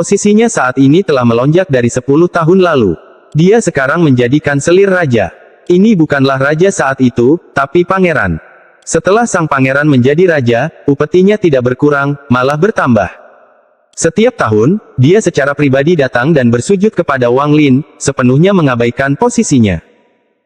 Posisinya saat ini telah melonjak dari 10 tahun lalu. Dia sekarang menjadi kanselir raja. Ini bukanlah raja saat itu, tapi pangeran. Setelah sang pangeran menjadi raja, upetinya tidak berkurang, malah bertambah. Setiap tahun, dia secara pribadi datang dan bersujud kepada Wang Lin, sepenuhnya mengabaikan posisinya.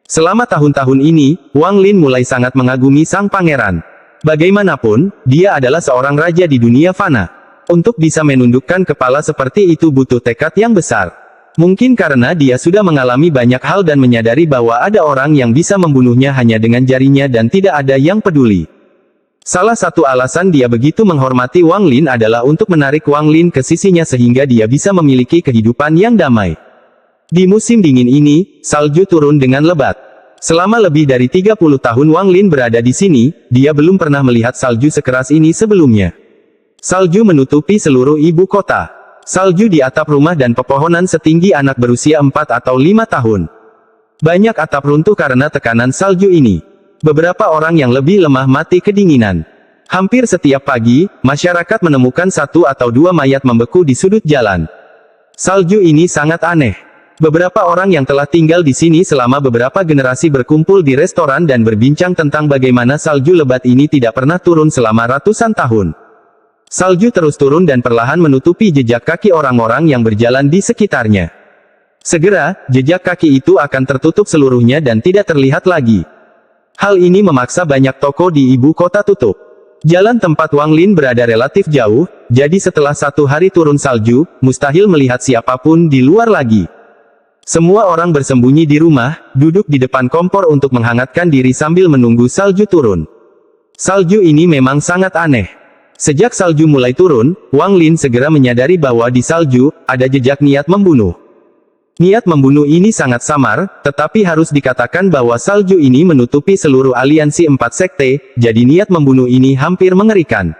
Selama tahun-tahun ini, Wang Lin mulai sangat mengagumi sang pangeran. Bagaimanapun, dia adalah seorang raja di dunia fana. Untuk bisa menundukkan kepala seperti itu butuh tekad yang besar. Mungkin karena dia sudah mengalami banyak hal dan menyadari bahwa ada orang yang bisa membunuhnya hanya dengan jarinya dan tidak ada yang peduli. Salah satu alasan dia begitu menghormati Wang Lin adalah untuk menarik Wang Lin ke sisinya sehingga dia bisa memiliki kehidupan yang damai. Di musim dingin ini, salju turun dengan lebat. Selama lebih dari 30 tahun Wang Lin berada di sini, dia belum pernah melihat salju sekeras ini sebelumnya. Salju menutupi seluruh ibu kota. Salju di atap rumah dan pepohonan setinggi anak berusia 4 atau 5 tahun. Banyak atap runtuh karena tekanan salju ini. Beberapa orang yang lebih lemah mati kedinginan. Hampir setiap pagi, masyarakat menemukan 1 atau 2 mayat membeku di sudut jalan. Salju ini sangat aneh. Beberapa orang yang telah tinggal di sini selama beberapa generasi berkumpul di restoran dan berbincang tentang bagaimana salju lebat ini tidak pernah turun selama ratusan tahun. Salju terus turun dan perlahan menutupi jejak kaki orang-orang yang berjalan di sekitarnya. Segera, jejak kaki itu akan tertutup seluruhnya dan tidak terlihat lagi. Hal ini memaksa banyak toko di ibu kota tutup. Jalan tempat Wang Lin berada relatif jauh, jadi setelah 1 hari turun salju, mustahil melihat siapapun di luar lagi. Semua orang bersembunyi di rumah, duduk di depan kompor untuk menghangatkan diri sambil menunggu salju turun. Salju ini memang sangat aneh. Sejak salju mulai turun, Wang Lin segera menyadari bahwa di salju, ada jejak niat membunuh. Niat membunuh ini sangat samar, tetapi harus dikatakan bahwa salju ini menutupi seluruh aliansi 4 sekte, jadi niat membunuh ini hampir mengerikan.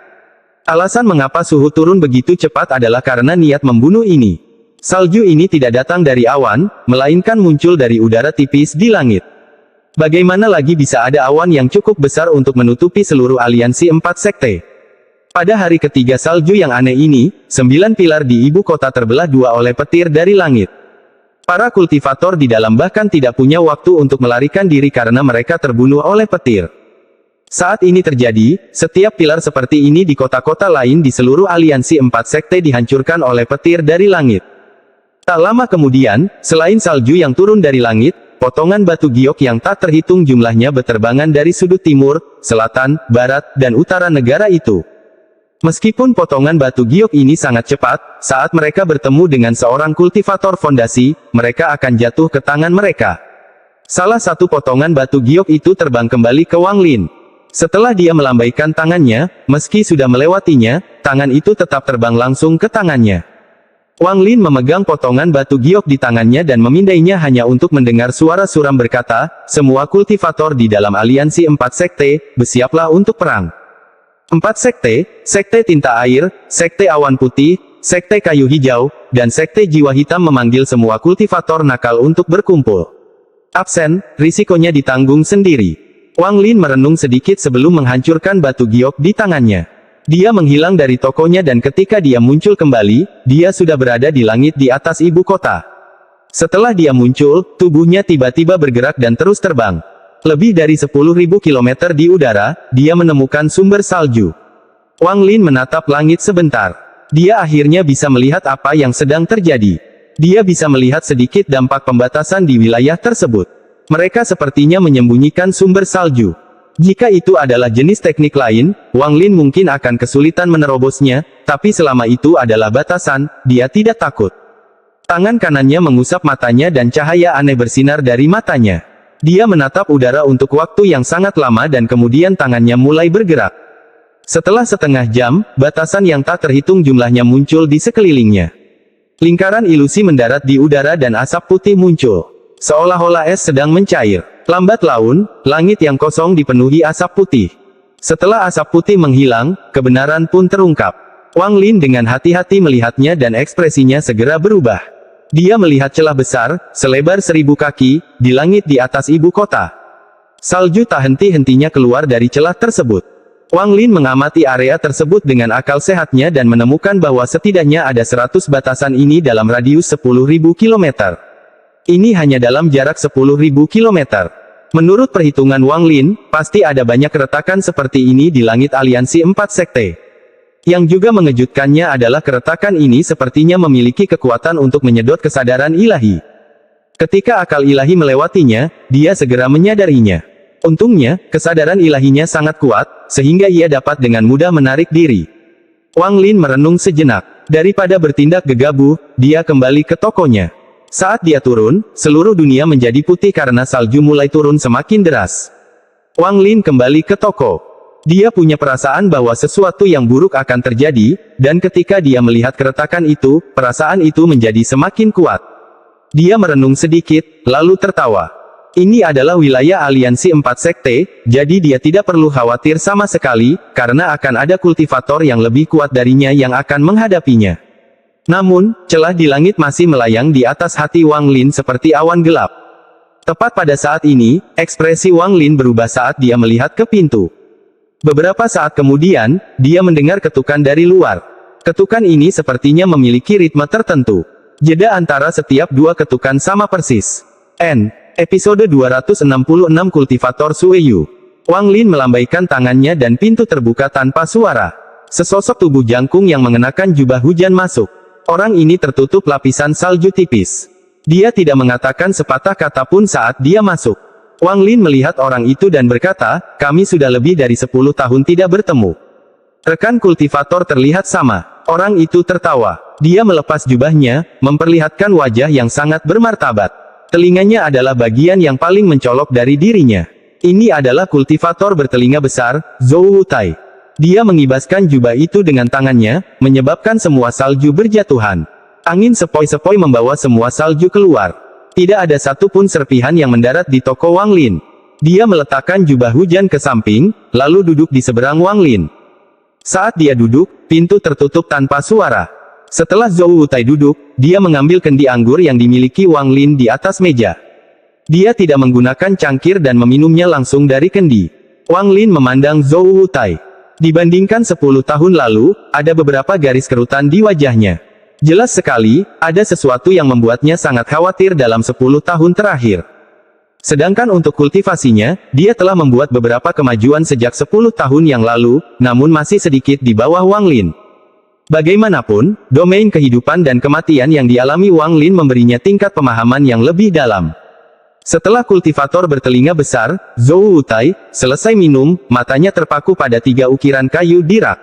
Alasan mengapa suhu turun begitu cepat adalah karena niat membunuh ini. Salju ini tidak datang dari awan, melainkan muncul dari udara tipis di langit. Bagaimana lagi bisa ada awan yang cukup besar untuk menutupi seluruh aliansi 4 sekte? Pada hari ketiga salju yang aneh ini, 9 pilar di ibu kota terbelah 2 oleh petir dari langit. Para kultivator di dalam bahkan tidak punya waktu untuk melarikan diri karena mereka terbunuh oleh petir. Saat ini terjadi, setiap pilar seperti ini di kota-kota lain di seluruh aliansi 4 sekte dihancurkan oleh petir dari langit. Tak lama kemudian, selain salju yang turun dari langit, potongan batu giok yang tak terhitung jumlahnya berterbangan dari sudut timur, selatan, barat, dan utara negara itu. Meskipun potongan batu giok ini sangat cepat, saat mereka bertemu dengan seorang kultivator fondasi, mereka akan jatuh ke tangan mereka. Salah satu potongan batu giok itu terbang kembali ke Wang Lin. Setelah dia melambaikan tangannya, meski sudah melewatinya, tangan itu tetap terbang langsung ke tangannya. Wang Lin memegang potongan batu giok di tangannya dan memindainya hanya untuk mendengar suara suram berkata, "Semua kultivator di dalam aliansi 4 sekte, bersiaplah untuk perang." 4 sekte, sekte tinta air, sekte awan putih, sekte kayu hijau, dan sekte jiwa hitam memanggil semua kultivator nakal untuk berkumpul. Absen, risikonya ditanggung sendiri. Wang Lin merenung sedikit sebelum menghancurkan batu giok di tangannya. Dia menghilang dari tokonya dan ketika dia muncul kembali, dia sudah berada di langit di atas ibu kota. Setelah dia muncul, tubuhnya tiba-tiba bergerak dan terus terbang. Lebih dari 10.000 kilometer di udara, dia menemukan sumber salju. Wang Lin menatap langit sebentar. Dia akhirnya bisa melihat apa yang sedang terjadi. Dia bisa melihat sedikit dampak pembatasan di wilayah tersebut. Mereka sepertinya menyembunyikan sumber salju. Jika itu adalah jenis teknik lain, Wang Lin mungkin akan kesulitan menerobosnya, tapi selama itu adalah batasan, dia tidak takut. Tangan kanannya mengusap matanya dan cahaya aneh bersinar dari matanya. Dia menatap udara untuk waktu yang sangat lama dan kemudian tangannya mulai bergerak. Setelah setengah jam, batasan yang tak terhitung jumlahnya muncul di sekelilingnya. Lingkaran ilusi mendarat di udara dan asap putih muncul. Seolah-olah es sedang mencair. Lambat laun, langit yang kosong dipenuhi asap putih. Setelah asap putih menghilang, kebenaran pun terungkap. Wang Lin dengan hati-hati melihatnya dan ekspresinya segera berubah. Dia melihat celah besar, selebar 1000 kaki, di langit di atas ibu kota. Salju tak henti-hentinya keluar dari celah tersebut. Wang Lin mengamati area tersebut dengan akal sehatnya dan menemukan bahwa setidaknya ada 100 batasan ini dalam radius 10.000 km. Ini hanya dalam jarak 10.000 km. Menurut perhitungan Wang Lin, pasti ada banyak keretakan seperti ini di langit aliansi 4 sekte. Yang juga mengejutkannya adalah keretakan ini sepertinya memiliki kekuatan untuk menyedot kesadaran ilahi. Ketika akal ilahi melewatinya, dia segera menyadarinya. Untungnya, kesadaran ilahinya sangat kuat, sehingga ia dapat dengan mudah menarik diri. Wang Lin merenung sejenak. Daripada bertindak gegabah, dia kembali ke tokonya. Saat dia turun, seluruh dunia menjadi putih karena salju mulai turun semakin deras. Wang Lin kembali ke toko. Dia punya perasaan bahwa sesuatu yang buruk akan terjadi, dan ketika dia melihat keretakan itu, perasaan itu menjadi semakin kuat. Dia merenung sedikit, lalu tertawa. Ini adalah wilayah aliansi 4 sekte, jadi dia tidak perlu khawatir sama sekali, karena akan ada kultivator yang lebih kuat darinya yang akan menghadapinya. Namun, celah di langit masih melayang di atas hati Wang Lin seperti awan gelap. Tepat pada saat ini, ekspresi Wang Lin berubah saat dia melihat ke pintu. Beberapa saat kemudian, dia mendengar ketukan dari luar. Ketukan ini sepertinya memiliki ritme tertentu. Jeda antara setiap dua ketukan sama persis. Episode 266 Kultivator Sueyu. Wang Lin melambaikan tangannya dan pintu terbuka tanpa suara. Sesosok tubuh jangkung yang mengenakan jubah hujan masuk. Orang ini tertutup lapisan salju tipis. Dia tidak mengatakan sepatah kata pun saat dia masuk. Wang Lin melihat orang itu dan berkata, "Kami sudah lebih dari 10 tahun tidak bertemu." Rekan kultivator terlihat sama. Orang itu tertawa. Dia melepas jubahnya, memperlihatkan wajah yang sangat bermartabat. Telinganya adalah bagian yang paling mencolok dari dirinya. Ini adalah kultivator bertelinga besar, Zhou Wutai. Dia mengibaskan jubah itu dengan tangannya, menyebabkan semua salju berjatuhan. Angin sepoi-sepoi membawa semua salju keluar. Tidak ada satupun serpihan yang mendarat di toko Wang Lin. Dia meletakkan jubah hujan ke samping, lalu duduk di seberang Wang Lin. Saat dia duduk, pintu tertutup tanpa suara. Setelah Zhou Wutai duduk, dia mengambil kendi anggur yang dimiliki Wang Lin di atas meja. Dia tidak menggunakan cangkir dan meminumnya langsung dari kendi. Wang Lin memandang Zhou Wutai. Dibandingkan 10 tahun lalu, ada beberapa garis kerutan di wajahnya. Jelas sekali, ada sesuatu yang membuatnya sangat khawatir dalam 10 tahun terakhir. Sedangkan untuk kultivasinya, dia telah membuat beberapa kemajuan sejak 10 tahun yang lalu, namun masih sedikit di bawah Wang Lin. Bagaimanapun, domain kehidupan dan kematian yang dialami Wang Lin memberinya tingkat pemahaman yang lebih dalam. Setelah kultivator bertelinga besar, Zhou Wutai, selesai minum, matanya terpaku pada 3 ukiran kayu di rak.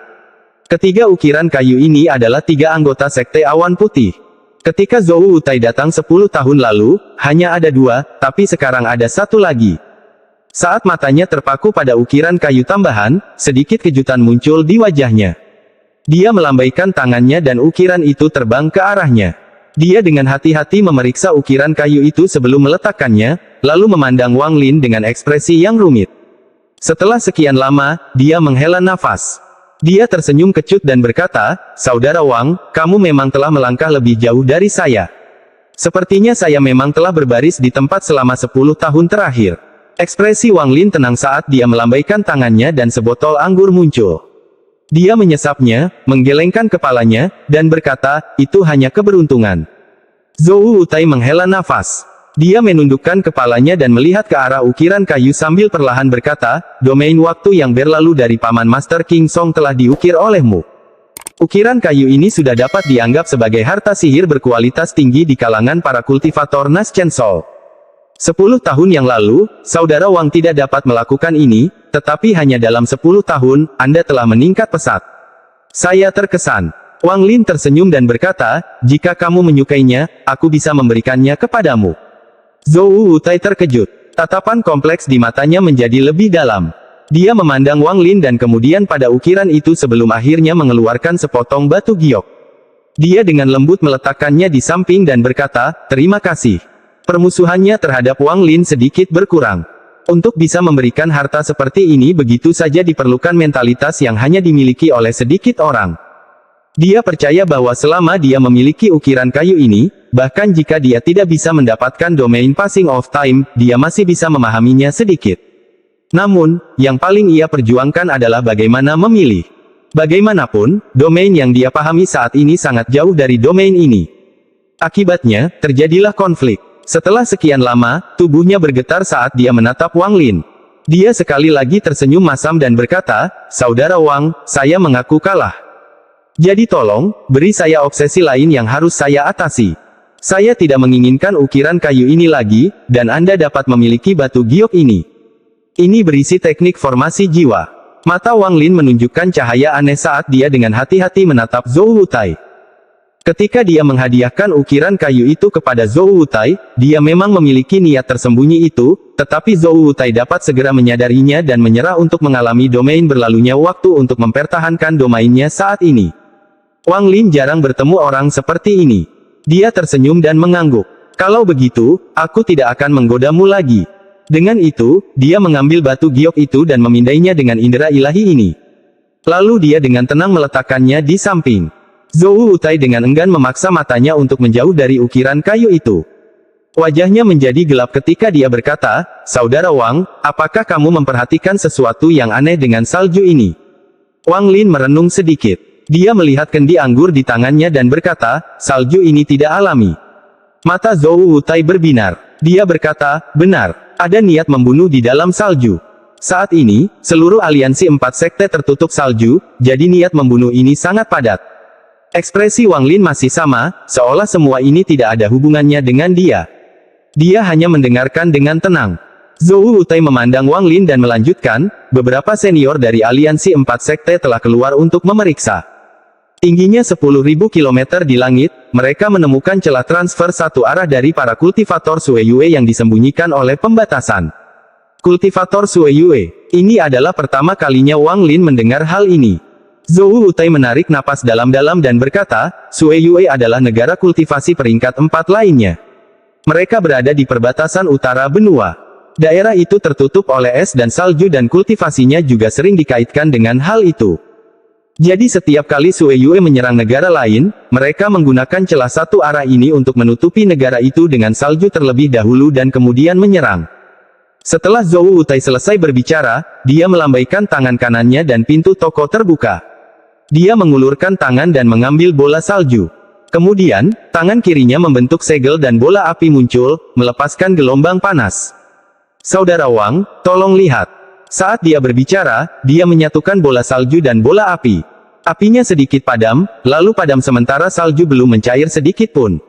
Ketiga ukiran kayu ini adalah 3 anggota sekte awan putih. Ketika Zhou Wutai datang 10 tahun lalu, hanya ada 2, tapi sekarang ada 1 lagi. Saat matanya terpaku pada ukiran kayu tambahan, sedikit kejutan muncul di wajahnya. Dia melambaikan tangannya dan ukiran itu terbang ke arahnya. Dia dengan hati-hati memeriksa ukiran kayu itu sebelum meletakkannya, lalu memandang Wang Lin dengan ekspresi yang rumit. Setelah sekian lama, dia menghela nafas. Dia tersenyum kecut dan berkata, "Saudara Wang, kamu memang telah melangkah lebih jauh dari saya. Sepertinya saya memang telah berbaris di tempat selama 10 tahun terakhir." Ekspresi Wang Lin tenang saat dia melambaikan tangannya dan sebotol anggur muncul. Dia menyesapnya, menggelengkan kepalanya, dan berkata, "Itu hanya keberuntungan." Zhou Wutai menghela nafas. Dia menundukkan kepalanya dan melihat ke arah ukiran kayu sambil perlahan berkata, "Domain waktu yang berlalu dari Paman Master King Song telah diukir olehmu." Ukiran kayu ini sudah dapat dianggap sebagai harta sihir berkualitas tinggi di kalangan para kultivator Nas Chen Sol. 10 tahun yang lalu, saudara Wang tidak dapat melakukan ini, tetapi hanya dalam 10 tahun, Anda telah meningkat pesat. Saya terkesan. Wang Lin tersenyum dan berkata, "Jika kamu menyukainya, aku bisa memberikannya kepadamu." Zhou Wutai terkejut. Tatapan kompleks di matanya menjadi lebih dalam. Dia memandang Wang Lin dan kemudian pada ukiran itu sebelum akhirnya mengeluarkan sepotong batu giok. Dia dengan lembut meletakkannya di samping dan berkata, "Terima kasih." Permusuhannya terhadap Wang Lin sedikit berkurang. Untuk bisa memberikan harta seperti ini begitu saja diperlukan mentalitas yang hanya dimiliki oleh sedikit orang. Dia percaya bahwa selama dia memiliki ukiran kayu ini, bahkan jika dia tidak bisa mendapatkan domain passing of time, dia masih bisa memahaminya sedikit. Namun, yang paling ia perjuangkan adalah bagaimana memilih. Bagaimanapun, domain yang dia pahami saat ini sangat jauh dari domain ini. Akibatnya, terjadilah konflik. Setelah sekian lama, tubuhnya bergetar saat dia menatap Wang Lin. Dia sekali lagi tersenyum masam dan berkata, "Saudara Wang, saya mengaku kalah. Jadi tolong, beri saya obsesi lain yang harus saya atasi. Saya tidak menginginkan ukiran kayu ini lagi, dan Anda dapat memiliki batu giok ini. Ini berisi teknik formasi jiwa." Mata Wang Lin menunjukkan cahaya aneh saat dia dengan hati-hati menatap Zhou Wutai. Ketika dia menghadiahkan ukiran kayu itu kepada Zhou Wutai, dia memang memiliki niat tersembunyi itu, tetapi Zhou Wutai dapat segera menyadarinya dan menyerah untuk mengalami domain berlalunya waktu untuk mempertahankan domainnya saat ini. Wang Lin jarang bertemu orang seperti ini. Dia tersenyum dan mengangguk. "Kalau begitu, aku tidak akan menggodamu lagi." Dengan itu, dia mengambil batu giok itu dan memindainya dengan indera ilahi ini. Lalu dia dengan tenang meletakkannya di samping. Zhou Wutai dengan enggan memaksa matanya untuk menjauh dari ukiran kayu itu. Wajahnya menjadi gelap ketika dia berkata, "Saudara Wang, apakah kamu memperhatikan sesuatu yang aneh dengan salju ini?" Wang Lin merenung sedikit. Dia melihat kendi anggur di tangannya dan berkata, "Salju ini tidak alami." Mata Zhou Wutai berbinar. Dia berkata, "Benar. Ada niat membunuh di dalam salju. Saat ini, seluruh aliansi 4 sekte tertutup salju, jadi niat membunuh ini sangat padat." Ekspresi Wang Lin masih sama, seolah semua ini tidak ada hubungannya dengan dia. Dia hanya mendengarkan dengan tenang. Zhou Wutai memandang Wang Lin dan melanjutkan, "Beberapa senior dari aliansi 4 sekte telah keluar untuk memeriksa. Tingginya 10.000 km di langit, mereka menemukan celah transfer satu arah dari para kultivator Sueyue yang disembunyikan oleh pembatasan. Kultivator Sueyue. Ini adalah pertama kalinya Wang Lin mendengar hal ini. Zhou Wutai menarik napas dalam-dalam dan berkata, "Sueyue adalah negara kultivasi peringkat 4 lainnya. Mereka berada di perbatasan utara benua. Daerah itu tertutup oleh es dan salju dan kultivasinya juga sering dikaitkan dengan hal itu. Jadi setiap kali Sueyue menyerang negara lain, mereka menggunakan celah satu arah ini untuk menutupi negara itu dengan salju terlebih dahulu dan kemudian menyerang." Setelah Zhou Wutai selesai berbicara, dia melambaikan tangan kanannya dan pintu toko terbuka. Dia mengulurkan tangan dan mengambil bola salju. Kemudian, tangan kirinya membentuk segel dan bola api muncul, melepaskan gelombang panas. "Saudara Wang, tolong lihat." Saat dia berbicara, dia menyatukan bola salju dan bola api. Apinya sedikit padam, lalu padam sementara salju belum mencair sedikit pun.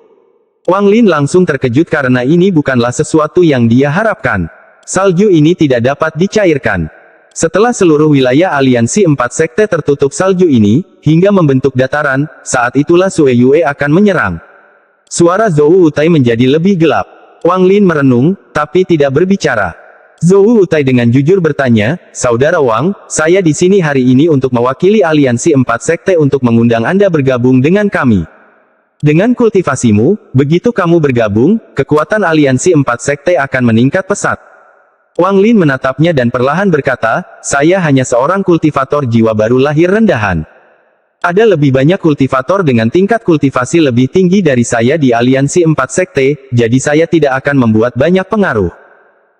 Wang Lin langsung terkejut karena ini bukanlah sesuatu yang dia harapkan. Salju ini tidak dapat dicairkan. Setelah seluruh wilayah aliansi 4 sekte tertutup salju ini, hingga membentuk dataran, saat itulah Sueyue akan menyerang. Suara Zhou Wutai menjadi lebih gelap. Wang Lin merenung, tapi tidak berbicara. Zhou Wutai dengan jujur bertanya, "Saudara Wang, saya di sini hari ini untuk mewakili aliansi 4 sekte untuk mengundang Anda bergabung dengan kami. Dengan kultivasimu, begitu kamu bergabung, kekuatan aliansi 4 sekte akan meningkat pesat." Wang Lin menatapnya dan perlahan berkata, "Saya hanya seorang kultivator jiwa baru lahir rendahan. Ada lebih banyak kultivator dengan tingkat kultivasi lebih tinggi dari saya di aliansi 4 sekte, jadi saya tidak akan membuat banyak pengaruh."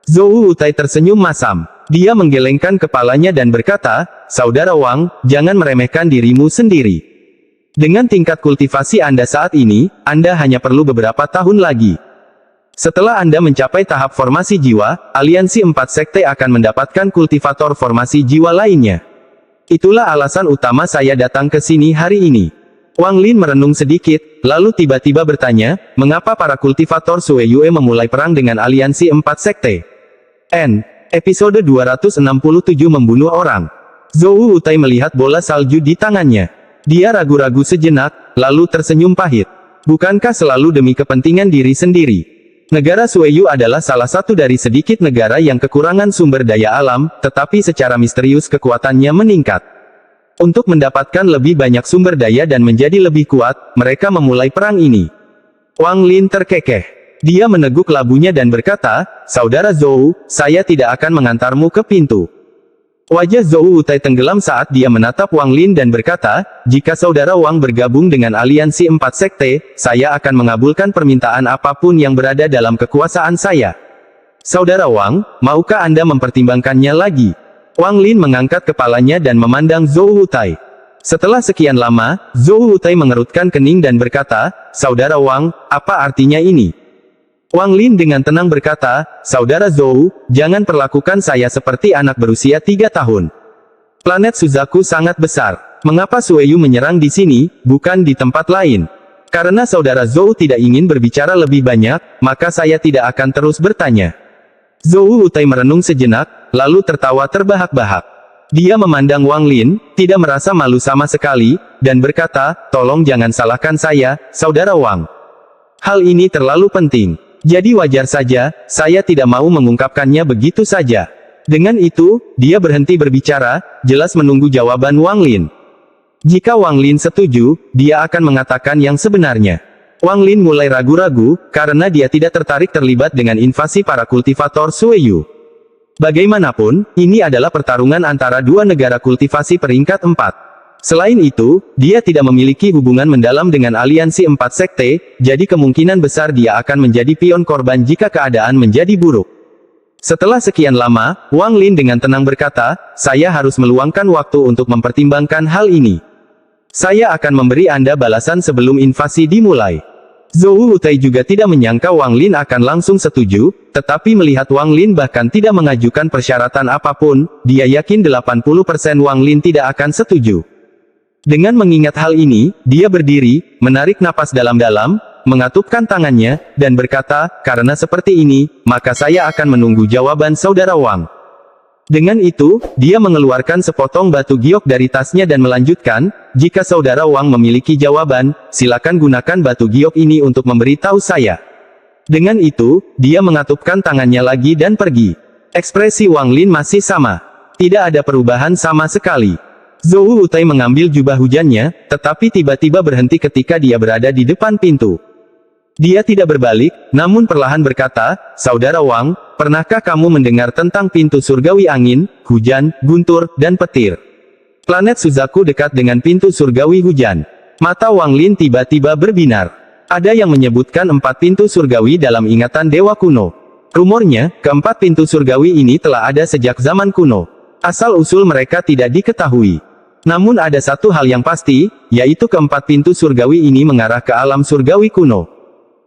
Zhou Wutai tersenyum masam. Dia menggelengkan kepalanya dan berkata, "Saudara Wang, jangan meremehkan dirimu sendiri. Dengan tingkat kultivasi Anda saat ini, Anda hanya perlu beberapa tahun lagi. Setelah Anda mencapai tahap formasi jiwa, aliansi 4 sekte akan mendapatkan kultivator formasi jiwa lainnya. Itulah alasan utama saya datang ke sini hari ini." Wang Lin merenung sedikit, lalu tiba-tiba bertanya, "Mengapa para kultivator Sueyue memulai perang dengan aliansi 4 sekte?" Episode 267 membunuh orang. Zhou Wutai melihat bola salju di tangannya. Dia ragu-ragu sejenak, lalu tersenyum pahit. Bukankah selalu demi kepentingan diri sendiri? Negara Sueyu adalah salah satu dari sedikit negara yang kekurangan sumber daya alam, tetapi secara misterius kekuatannya meningkat. Untuk mendapatkan lebih banyak sumber daya dan menjadi lebih kuat, mereka memulai perang ini. Wang Lin terkekeh. Dia meneguk labunya dan berkata, "Saudara Zhou, saya tidak akan mengantarmu ke pintu." Wajah Zhou Wutai tenggelam saat dia menatap Wang Lin dan berkata, "Jika saudara Wang bergabung dengan aliansi 4 sekte, saya akan mengabulkan permintaan apapun yang berada dalam kekuasaan saya." Saudara Wang, maukah Anda mempertimbangkannya lagi? Wang Lin mengangkat kepalanya dan memandang Zhou Wutai. Setelah sekian lama, Zhou Wutai mengerutkan kening dan berkata, Saudara Wang, apa artinya ini? Wang Lin dengan tenang berkata, Saudara Zhou, jangan perlakukan saya seperti anak berusia 3 tahun. Planet Suzaku sangat besar. Mengapa Sueyu menyerang di sini, bukan di tempat lain? Karena Saudara Zhou tidak ingin berbicara lebih banyak, maka saya tidak akan terus bertanya. Zhou Wutai merenung sejenak, lalu tertawa terbahak-bahak. Dia memandang Wang Lin, tidak merasa malu sama sekali, dan berkata, tolong jangan salahkan saya, Saudara Wang. Hal ini terlalu penting. Jadi wajar saja, saya tidak mau mengungkapkannya begitu saja. Dengan itu, dia berhenti berbicara, jelas menunggu jawaban Wang Lin. Jika Wang Lin setuju, dia akan mengatakan yang sebenarnya. Wang Lin mulai ragu-ragu, karena dia tidak tertarik terlibat dengan invasi para kultivator Sueyu. Bagaimanapun, ini adalah pertarungan antara dua negara kultivasi peringkat 4. Selain itu, dia tidak memiliki hubungan mendalam dengan aliansi 4 sekte, jadi kemungkinan besar dia akan menjadi pion korban jika keadaan menjadi buruk. Setelah sekian lama, Wang Lin dengan tenang berkata, saya harus meluangkan waktu untuk mempertimbangkan hal ini. Saya akan memberi Anda balasan sebelum invasi dimulai. Zhou Wutai juga tidak menyangka Wang Lin akan langsung setuju, tetapi melihat Wang Lin bahkan tidak mengajukan persyaratan apapun, dia yakin 80% Wang Lin tidak akan setuju. Dengan mengingat hal ini, dia berdiri, menarik napas dalam-dalam, mengatupkan tangannya, dan berkata, karena seperti ini, maka saya akan menunggu jawaban Saudara Wang. Dengan itu, dia mengeluarkan sepotong batu giok dari tasnya dan melanjutkan, jika Saudara Wang memiliki jawaban, silakan gunakan batu giok ini untuk memberitahu saya. Dengan itu, dia mengatupkan tangannya lagi dan pergi. Ekspresi Wang Lin masih sama. Tidak ada perubahan sama sekali. Zhou Wutai mengambil jubah hujannya, tetapi tiba-tiba berhenti ketika dia berada di depan pintu. Dia tidak berbalik, namun perlahan berkata, Saudara Wang, pernahkah kamu mendengar tentang pintu surgawi angin, hujan, guntur, dan petir? Planet Suzaku dekat dengan pintu surgawi hujan. Mata Wang Lin tiba-tiba berbinar. Ada yang menyebutkan 4 pintu surgawi dalam ingatan dewa kuno. Rumornya, keempat pintu surgawi ini telah ada sejak zaman kuno. Asal-usul mereka tidak diketahui. Namun ada satu hal yang pasti, yaitu keempat pintu surgawi ini mengarah ke alam surgawi kuno.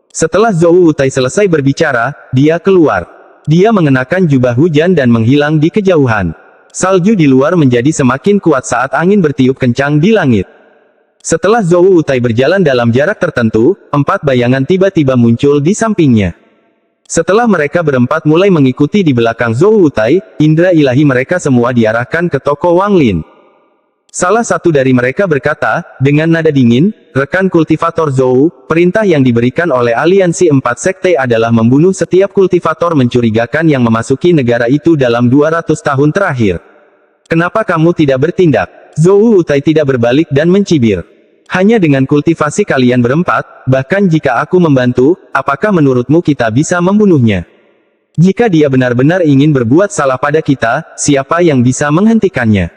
Setelah Zhou Wutai selesai berbicara, dia keluar. Dia mengenakan jubah hujan dan menghilang di kejauhan. Salju di luar menjadi semakin kuat saat angin bertiup kencang di langit. Setelah Zhou Wutai berjalan dalam jarak tertentu, 4 bayangan tiba-tiba muncul di sampingnya. Setelah mereka berempat mulai mengikuti di belakang Zhou Wutai, indera ilahi mereka semua diarahkan ke toko Wang Lin. Salah satu dari mereka berkata, dengan nada dingin, rekan kultivator Zhou, perintah yang diberikan oleh aliansi 4 sekte adalah membunuh setiap kultivator mencurigakan yang memasuki negara itu dalam 200 tahun terakhir. Kenapa kamu tidak bertindak? Zhou Wutai tidak berbalik dan mencibir. Hanya dengan kultivasi kalian berempat, bahkan jika aku membantu, apakah menurutmu kita bisa membunuhnya? Jika dia benar-benar ingin berbuat salah pada kita, siapa yang bisa menghentikannya?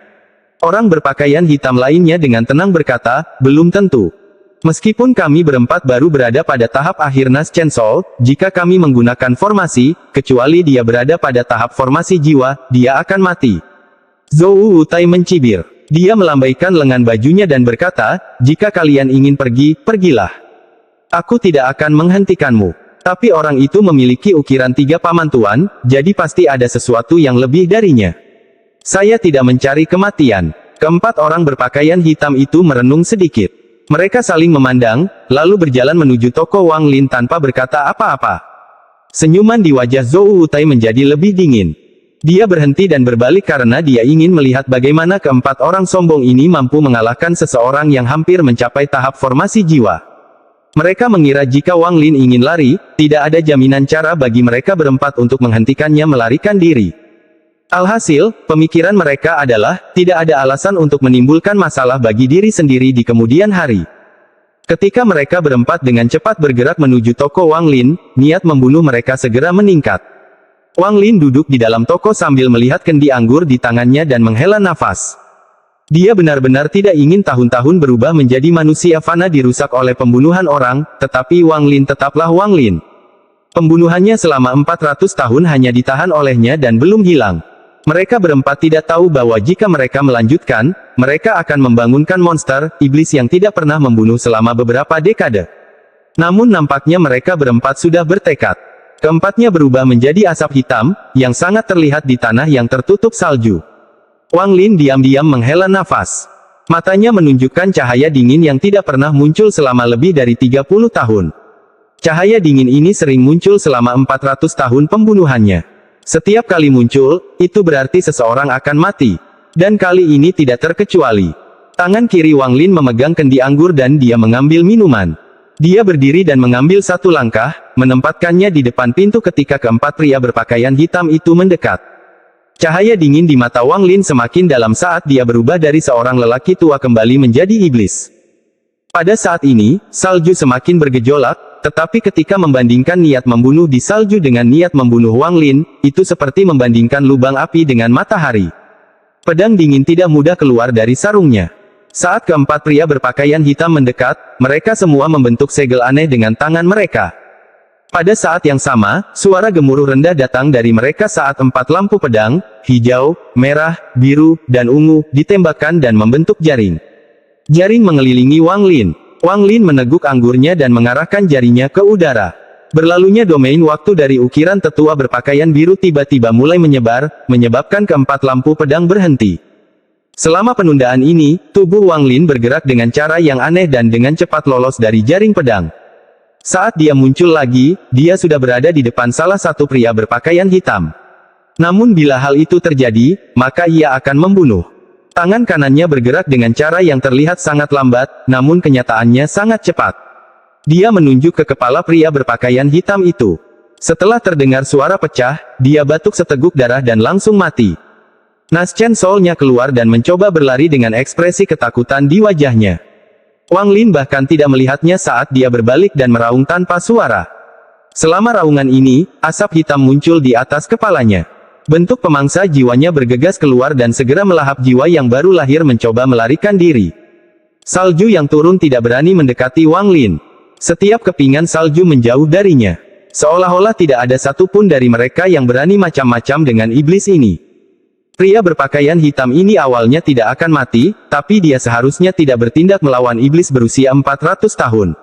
Orang berpakaian hitam lainnya dengan tenang berkata, belum tentu. Meskipun kami berempat baru berada pada tahap akhir Nas Chen Sol, jika kami menggunakan formasi, kecuali dia berada pada tahap formasi jiwa, dia akan mati. Zhou Wutai mencibir. Dia melambaikan lengan bajunya dan berkata, jika kalian ingin pergi, pergilah. Aku tidak akan menghentikanmu. Tapi orang itu memiliki ukiran 3 paman tuan, jadi pasti ada sesuatu yang lebih darinya. Saya tidak mencari kematian. Keempat orang berpakaian hitam itu merenung sedikit. Mereka saling memandang, lalu berjalan menuju toko Wang Lin tanpa berkata apa-apa. Senyuman di wajah Zhou Wutai menjadi lebih dingin. Dia berhenti dan berbalik karena dia ingin melihat bagaimana keempat orang sombong ini mampu mengalahkan seseorang yang hampir mencapai tahap formasi jiwa. Mereka mengira jika Wang Lin ingin lari, tidak ada jaminan cara bagi mereka berempat untuk menghentikannya melarikan diri. Alhasil, pemikiran mereka adalah, tidak ada alasan untuk menimbulkan masalah bagi diri sendiri di kemudian hari. Ketika mereka berempat dengan cepat bergerak menuju toko Wang Lin, niat membunuh mereka segera meningkat. Wang Lin duduk di dalam toko sambil melihat kendi anggur di tangannya dan menghela nafas. Dia benar-benar tidak ingin tahun-tahun berubah menjadi manusia fana dirusak oleh pembunuhan orang, tetapi Wang Lin tetaplah Wang Lin. Pembunuhannya selama 400 tahun hanya ditahan olehnya dan belum hilang. Mereka berempat tidak tahu bahwa jika mereka melanjutkan, mereka akan membangunkan monster, iblis yang tidak pernah membunuh selama beberapa dekade. Namun nampaknya mereka berempat sudah bertekad. Keempatnya berubah menjadi asap hitam, yang sangat terlihat di tanah yang tertutup salju. Wang Lin diam-diam menghela nafas. Matanya menunjukkan cahaya dingin yang tidak pernah muncul selama lebih dari 30 tahun. Cahaya dingin ini sering muncul selama 400 tahun pembunuhannya. Setiap kali muncul, itu berarti seseorang akan mati. Dan kali ini tidak terkecuali. Tangan kiri Wang Lin memegang kendi anggur dan dia mengambil minuman. Dia berdiri dan mengambil satu langkah, menempatkannya di depan pintu ketika keempat pria berpakaian hitam itu mendekat. Cahaya dingin di mata Wang Lin semakin dalam saat dia berubah dari seorang lelaki tua kembali menjadi iblis. Pada saat ini, salju semakin bergejolak, tetapi ketika membandingkan niat membunuh di salju dengan niat membunuh Wang Lin, itu seperti membandingkan lubang api dengan matahari. Pedang dingin tidak mudah keluar dari sarungnya. Saat keempat pria berpakaian hitam mendekat, mereka semua membentuk segel aneh dengan tangan mereka. Pada saat yang sama, suara gemuruh rendah datang dari mereka saat empat lampu pedang, hijau, merah, biru, dan ungu, ditembakkan dan membentuk jaring. Jaring mengelilingi Wang Lin. Wang Lin meneguk anggurnya dan mengarahkan jarinya ke udara. Berlalunya domain waktu dari ukiran tetua berpakaian biru tiba-tiba mulai menyebar, menyebabkan keempat lampu pedang berhenti. Selama penundaan ini, tubuh Wang Lin bergerak dengan cara yang aneh dan dengan cepat lolos dari jaring pedang. Saat dia muncul lagi, dia sudah berada di depan salah satu pria berpakaian hitam. Namun bila hal itu terjadi, maka ia akan membunuh. Tangan kanannya bergerak dengan cara yang terlihat sangat lambat, namun kenyataannya sangat cepat. Dia menunjuk ke kepala pria berpakaian hitam itu. Setelah terdengar suara pecah, dia batuk seteguk darah dan langsung mati. Naschen Soul-nya keluar dan mencoba berlari dengan ekspresi ketakutan di wajahnya. Wang Lin bahkan tidak melihatnya saat dia berbalik dan meraung tanpa suara. Selama raungan ini, asap hitam muncul di atas kepalanya. Bentuk pemangsa jiwanya bergegas keluar dan segera melahap jiwa yang baru lahir mencoba melarikan diri. Salju yang turun tidak berani mendekati Wang Lin. Setiap kepingan salju menjauh darinya. Seolah-olah tidak ada satupun dari mereka yang berani macam-macam dengan iblis ini. Pria berpakaian hitam ini awalnya tidak akan mati, tapi dia seharusnya tidak bertindak melawan iblis berusia 400 tahun.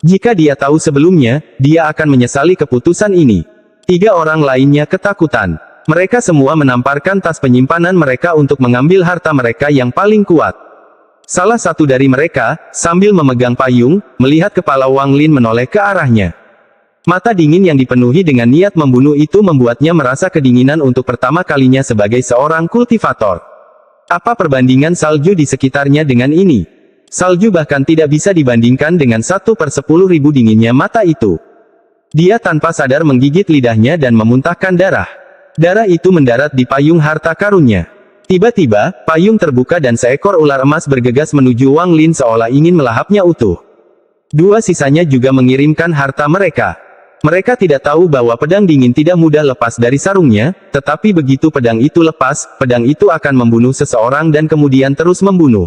Jika dia tahu sebelumnya, dia akan menyesali keputusan ini. 3 orang lainnya ketakutan. Mereka semua menamparkan tas penyimpanan mereka untuk mengambil harta mereka yang paling kuat. Salah satu dari mereka, sambil memegang payung, melihat kepala Wang Lin menoleh ke arahnya. Mata dingin yang dipenuhi dengan niat membunuh itu membuatnya merasa kedinginan untuk pertama kalinya sebagai seorang kultivator. Apa perbandingan salju di sekitarnya dengan ini? Salju bahkan tidak bisa dibandingkan dengan 1/10.000 dinginnya mata itu. Dia tanpa sadar menggigit lidahnya dan memuntahkan darah. Darah itu mendarat di payung harta karunnya. Tiba-tiba, payung terbuka dan seekor ular emas bergegas menuju Wang Lin seolah ingin melahapnya utuh. 2 sisanya juga mengirimkan harta mereka. Mereka tidak tahu bahwa pedang dingin tidak mudah lepas dari sarungnya, tetapi begitu pedang itu lepas, pedang itu akan membunuh seseorang dan kemudian terus membunuh.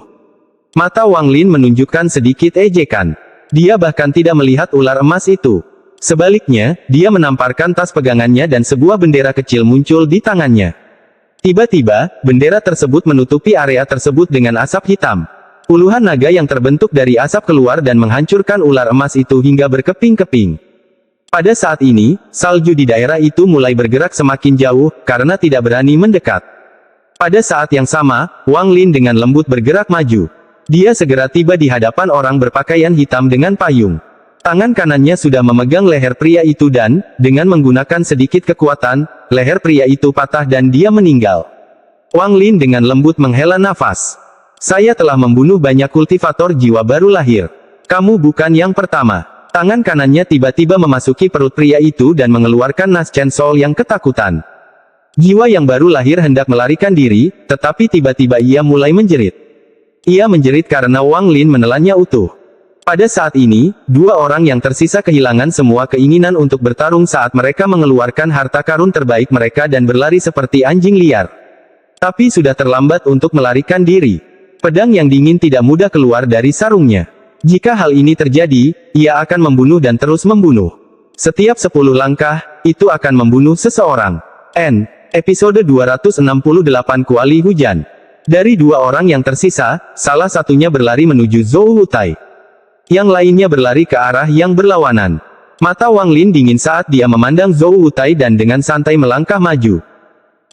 Mata Wang Lin menunjukkan sedikit ejekan. Dia bahkan tidak melihat ular emas itu. Sebaliknya, dia menamparkan tas pegangannya dan sebuah bendera kecil muncul di tangannya. Tiba-tiba, bendera tersebut menutupi area tersebut dengan asap hitam. Puluhan naga yang terbentuk dari asap keluar dan menghancurkan ular emas itu hingga berkeping-keping. Pada saat ini, salju di daerah itu mulai bergerak semakin jauh, karena tidak berani mendekat. Pada saat yang sama, Wang Lin dengan lembut bergerak maju. Dia segera tiba di hadapan orang berpakaian hitam dengan payung. Tangan kanannya sudah memegang leher pria itu dan, dengan menggunakan sedikit kekuatan, leher pria itu patah dan dia meninggal. Wang Lin dengan lembut menghela nafas. Saya telah membunuh banyak kultivator jiwa baru lahir. Kamu bukan yang pertama. Tangan kanannya tiba-tiba memasuki perut pria itu dan mengeluarkan Naschen Soul yang ketakutan. Jiwa yang baru lahir hendak melarikan diri, tetapi tiba-tiba ia mulai menjerit. Ia menjerit karena Wang Lin menelannya utuh. Pada saat ini, 2 orang yang tersisa kehilangan semua keinginan untuk bertarung saat mereka mengeluarkan harta karun terbaik mereka dan berlari seperti anjing liar. Tapi sudah terlambat untuk melarikan diri. Pedang yang dingin tidak mudah keluar dari sarungnya. Jika hal ini terjadi, ia akan membunuh dan terus membunuh. Setiap 10 langkah, itu akan membunuh seseorang. Episode 268 Kuali Hujan. Dari 2 orang yang tersisa, salah satunya berlari menuju Zhou Wutai. Yang lainnya berlari ke arah yang berlawanan. Mata Wang Lin dingin saat dia memandang Zhou Wutai dan dengan santai melangkah maju.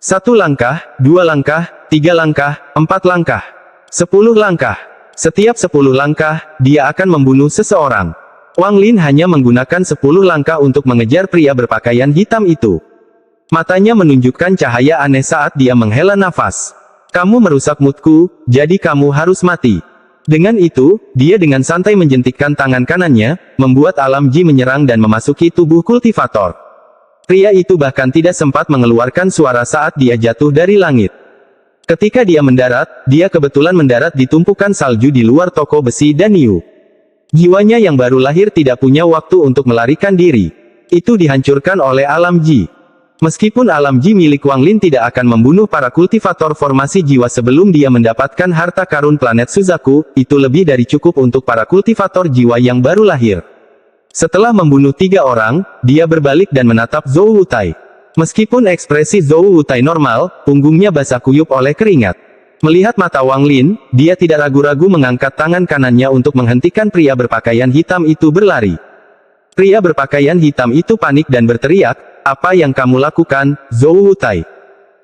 1 langkah, 2 langkah, 3 langkah, 4 langkah, 10 langkah. Setiap 10 langkah, dia akan membunuh seseorang. Wang Lin hanya menggunakan 10 langkah untuk mengejar pria berpakaian hitam itu. Matanya menunjukkan cahaya aneh saat dia menghela nafas. Kamu merusak moodku, jadi kamu harus mati. Dengan itu, dia dengan santai menjentikkan tangan kanannya, membuat alam ji menyerang dan memasuki tubuh kultivator. Pria itu bahkan tidak sempat mengeluarkan suara saat dia jatuh dari langit. Ketika dia mendarat, dia kebetulan mendarat di tumpukan salju di luar toko besi dan Niu. Jiwanya yang baru lahir tidak punya waktu untuk melarikan diri. Itu dihancurkan oleh alam ji. Meskipun alam ji milik Wang Lin tidak akan membunuh para kultivator formasi jiwa sebelum dia mendapatkan harta karun planet Suzaku, itu lebih dari cukup untuk para kultivator jiwa yang baru lahir. Setelah membunuh 3 orang, dia berbalik dan menatap Zhou Wutai. Meskipun ekspresi Zhou Wutai normal, punggungnya basah kuyup oleh keringat. Melihat mata Wang Lin, dia tidak ragu-ragu mengangkat tangan kanannya untuk menghentikan pria berpakaian hitam itu berlari. Pria berpakaian hitam itu panik dan berteriak, "Apa yang kamu lakukan, Zhou Wutai?"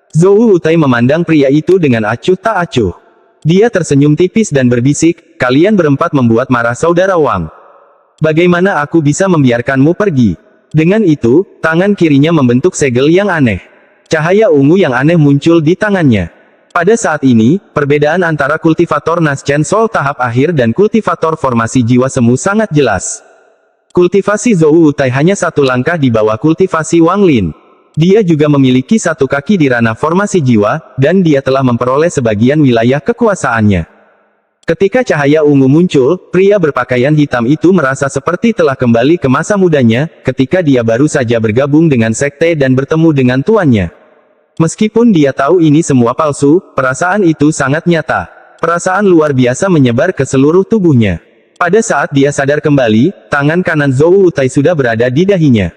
Zhou Wutai memandang pria itu dengan acuh tak acuh. Dia tersenyum tipis dan berbisik, "Kalian berempat membuat marah saudara Wang. Bagaimana aku bisa membiarkanmu pergi?" Dengan itu, tangan kirinya membentuk segel yang aneh. Cahaya ungu yang aneh muncul di tangannya. Pada saat ini, perbedaan antara kultivator Naschen Soul tahap akhir dan kultivator formasi jiwa semu sangat jelas. Kultivasi Zhou Wutai hanya 1 langkah di bawah kultivasi Wang Lin. Dia juga memiliki 1 kaki di ranah formasi jiwa, dan dia telah memperoleh sebagian wilayah kekuasaannya. Ketika cahaya ungu muncul, pria berpakaian hitam itu merasa seperti telah kembali ke masa mudanya, ketika dia baru saja bergabung dengan sekte dan bertemu dengan tuannya. Meskipun dia tahu ini semua palsu, perasaan itu sangat nyata. Perasaan luar biasa menyebar ke seluruh tubuhnya. Pada saat dia sadar kembali, tangan kanan Zhou Wutai sudah berada di dahinya.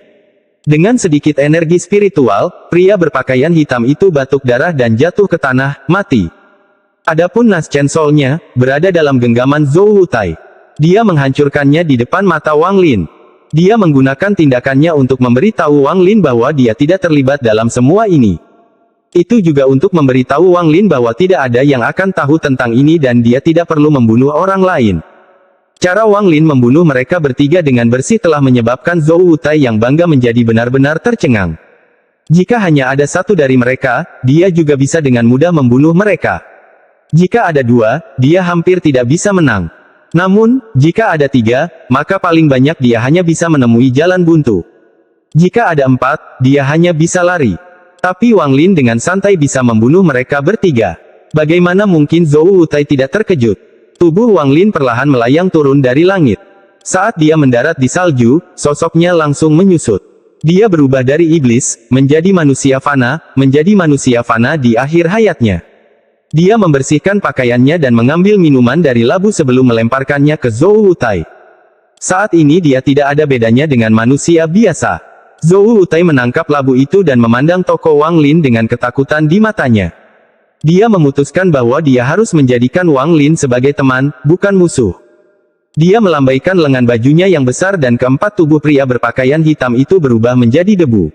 Dengan sedikit energi spiritual, pria berpakaian hitam itu batuk darah dan jatuh ke tanah, mati. Adapun Naschen Soul-nya, berada dalam genggaman Zhou Wutai. Dia menghancurkannya di depan mata Wang Lin. Dia menggunakan tindakannya untuk memberitahu Wang Lin bahwa dia tidak terlibat dalam semua ini. Itu juga untuk memberitahu Wang Lin bahwa tidak ada yang akan tahu tentang ini dan dia tidak perlu membunuh orang lain. Cara Wang Lin membunuh mereka bertiga dengan bersih telah menyebabkan Zhou Wutai yang bangga menjadi benar-benar tercengang. Jika hanya ada 1 dari mereka, dia juga bisa dengan mudah membunuh mereka. Jika ada 2, dia hampir tidak bisa menang. Namun, jika ada 3, maka paling banyak dia hanya bisa menemui jalan buntu. Jika ada 4, dia hanya bisa lari. Tapi Wang Lin dengan santai bisa membunuh mereka bertiga. Bagaimana mungkin Zhou Wutai tidak terkejut? Tubuh Wang Lin perlahan melayang turun dari langit. Saat dia mendarat di salju, sosoknya langsung menyusut. Dia berubah dari iblis, menjadi manusia fana di akhir hayatnya. Dia membersihkan pakaiannya dan mengambil minuman dari labu sebelum melemparkannya ke Zhou Wutai. Saat ini dia tidak ada bedanya dengan manusia biasa. Zhou Wutai menangkap labu itu dan memandang toko Wang Lin dengan ketakutan di matanya. Dia memutuskan bahwa dia harus menjadikan Wang Lin sebagai teman, bukan musuh. Dia melambaikan lengan bajunya yang besar dan keempat tubuh pria berpakaian hitam itu berubah menjadi debu.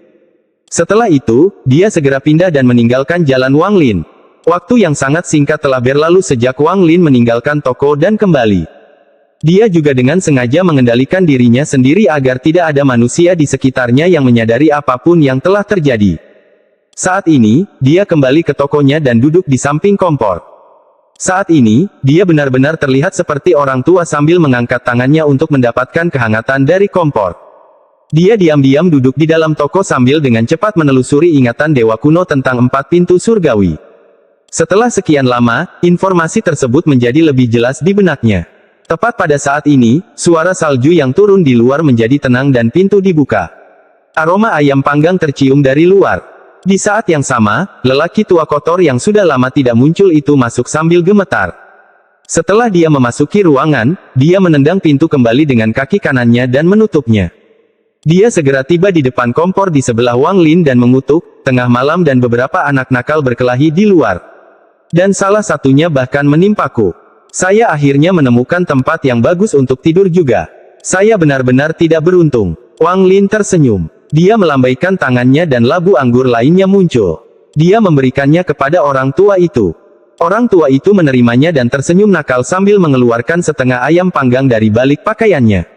Setelah itu, dia segera pindah dan meninggalkan jalan Wang Lin. Waktu yang sangat singkat telah berlalu sejak Wang Lin meninggalkan toko dan kembali. Dia juga dengan sengaja mengendalikan dirinya sendiri agar tidak ada manusia di sekitarnya yang menyadari apapun yang telah terjadi. Saat ini, dia kembali ke tokonya dan duduk di samping kompor. Saat ini, dia benar-benar terlihat seperti orang tua sambil mengangkat tangannya untuk mendapatkan kehangatan dari kompor. Dia diam-diam duduk di dalam toko sambil dengan cepat menelusuri ingatan dewa kuno tentang 4 pintu surgawi. Setelah sekian lama, informasi tersebut menjadi lebih jelas di benaknya. Tepat pada saat ini, suara salju yang turun di luar menjadi tenang dan pintu dibuka. Aroma ayam panggang tercium dari luar. Di saat yang sama, lelaki tua kotor yang sudah lama tidak muncul itu masuk sambil gemetar. Setelah dia memasuki ruangan, dia menendang pintu kembali dengan kaki kanannya dan menutupnya. Dia segera tiba di depan kompor di sebelah Wang Lin dan mengutuk, tengah malam dan beberapa anak nakal berkelahi di luar. Dan salah satunya bahkan menimpaku. Saya akhirnya menemukan tempat yang bagus untuk tidur juga. Saya benar-benar tidak beruntung. Wang Lin tersenyum. Dia melambaikan tangannya dan labu anggur lainnya muncul. Dia memberikannya kepada orang tua itu. Orang tua itu menerimanya dan tersenyum nakal sambil mengeluarkan setengah ayam panggang dari balik pakaiannya.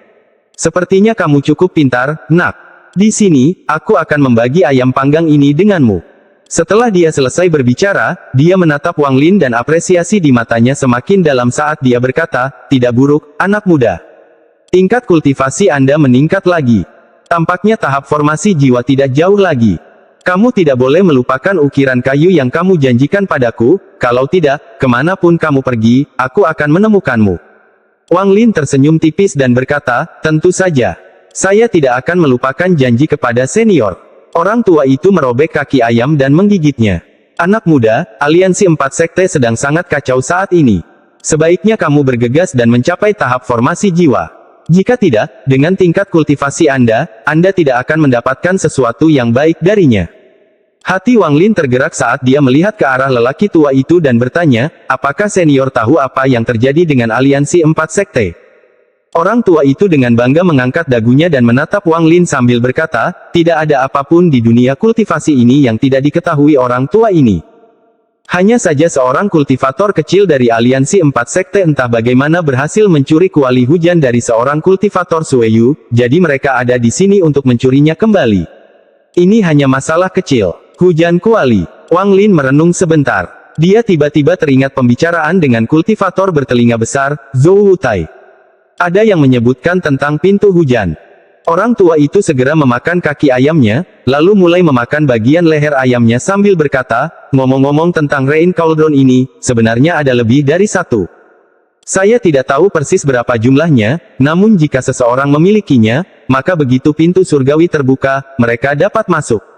Sepertinya kamu cukup pintar, nak. Di sini, aku akan membagi ayam panggang ini denganmu. Setelah dia selesai berbicara, dia menatap Wang Lin dan apresiasi di matanya semakin dalam saat dia berkata, tidak buruk, anak muda. Tingkat kultivasi Anda meningkat lagi. Tampaknya tahap formasi jiwa tidak jauh lagi. Kamu tidak boleh melupakan ukiran kayu yang kamu janjikan padaku, kalau tidak, kemanapun kamu pergi, aku akan menemukanmu. Wang Lin tersenyum tipis dan berkata, tentu saja. Saya tidak akan melupakan janji kepada senior. Orang tua itu merobek kaki ayam dan menggigitnya. Anak muda, aliansi 4 sekte sedang sangat kacau saat ini. Sebaiknya kamu bergegas dan mencapai tahap formasi jiwa. Jika tidak, dengan tingkat kultivasi Anda tidak akan mendapatkan sesuatu yang baik darinya. Hati Wang Lin tergerak saat dia melihat ke arah lelaki tua itu dan bertanya, apakah senior tahu apa yang terjadi dengan aliansi 4 sekte? Orang tua itu dengan bangga mengangkat dagunya dan menatap Wang Lin sambil berkata, tidak ada apapun di dunia kultivasi ini yang tidak diketahui orang tua ini. Hanya saja seorang kultivator kecil dari aliansi 4 sekte entah bagaimana berhasil mencuri kuali hujan dari seorang kultivator Sueyu, jadi mereka ada di sini untuk mencurinya kembali. Ini hanya masalah kecil. Hujan kuali. Wang Lin merenung sebentar. Dia tiba-tiba teringat pembicaraan dengan kultivator bertelinga besar, Zhou Wutai. Ada yang menyebutkan tentang pintu hujan. Orang tua itu segera memakan kaki ayamnya, lalu mulai memakan bagian leher ayamnya sambil berkata, ngomong-ngomong tentang Rain Cauldron ini, sebenarnya ada lebih dari satu. Saya tidak tahu persis berapa jumlahnya, namun jika seseorang memilikinya, maka begitu pintu surgawi terbuka, mereka dapat masuk.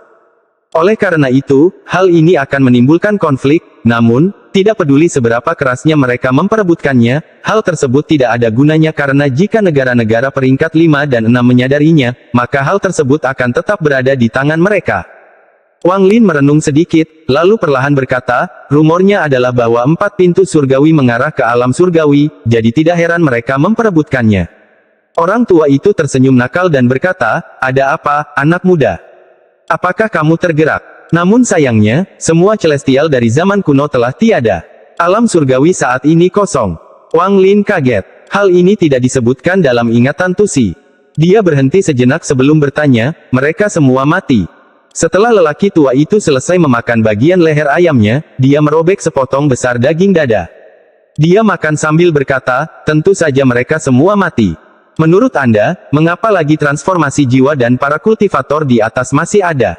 Oleh karena itu, hal ini akan menimbulkan konflik, namun, tidak peduli seberapa kerasnya mereka memperebutkannya, hal tersebut tidak ada gunanya karena jika negara-negara peringkat 5 dan 6 menyadarinya, maka hal tersebut akan tetap berada di tangan mereka. Wang Lin merenung sedikit, lalu perlahan berkata, rumornya adalah bahwa 4 pintu surgawi mengarah ke alam surgawi, jadi tidak heran mereka memperebutkannya. Orang tua itu tersenyum nakal dan berkata, ada apa, anak muda? Apakah kamu tergerak? Namun sayangnya, semua celestial dari zaman kuno telah tiada. Alam surgawi saat ini kosong. Wang Lin kaget. Hal ini tidak disebutkan dalam ingatan Tusi. Dia berhenti sejenak sebelum bertanya, mereka semua mati. Setelah lelaki tua itu selesai memakan bagian leher ayamnya, dia merobek sepotong besar daging dada. Dia makan sambil berkata, tentu saja mereka semua mati. Menurut Anda, mengapa lagi transformasi jiwa dan para kultivator di atas masih ada?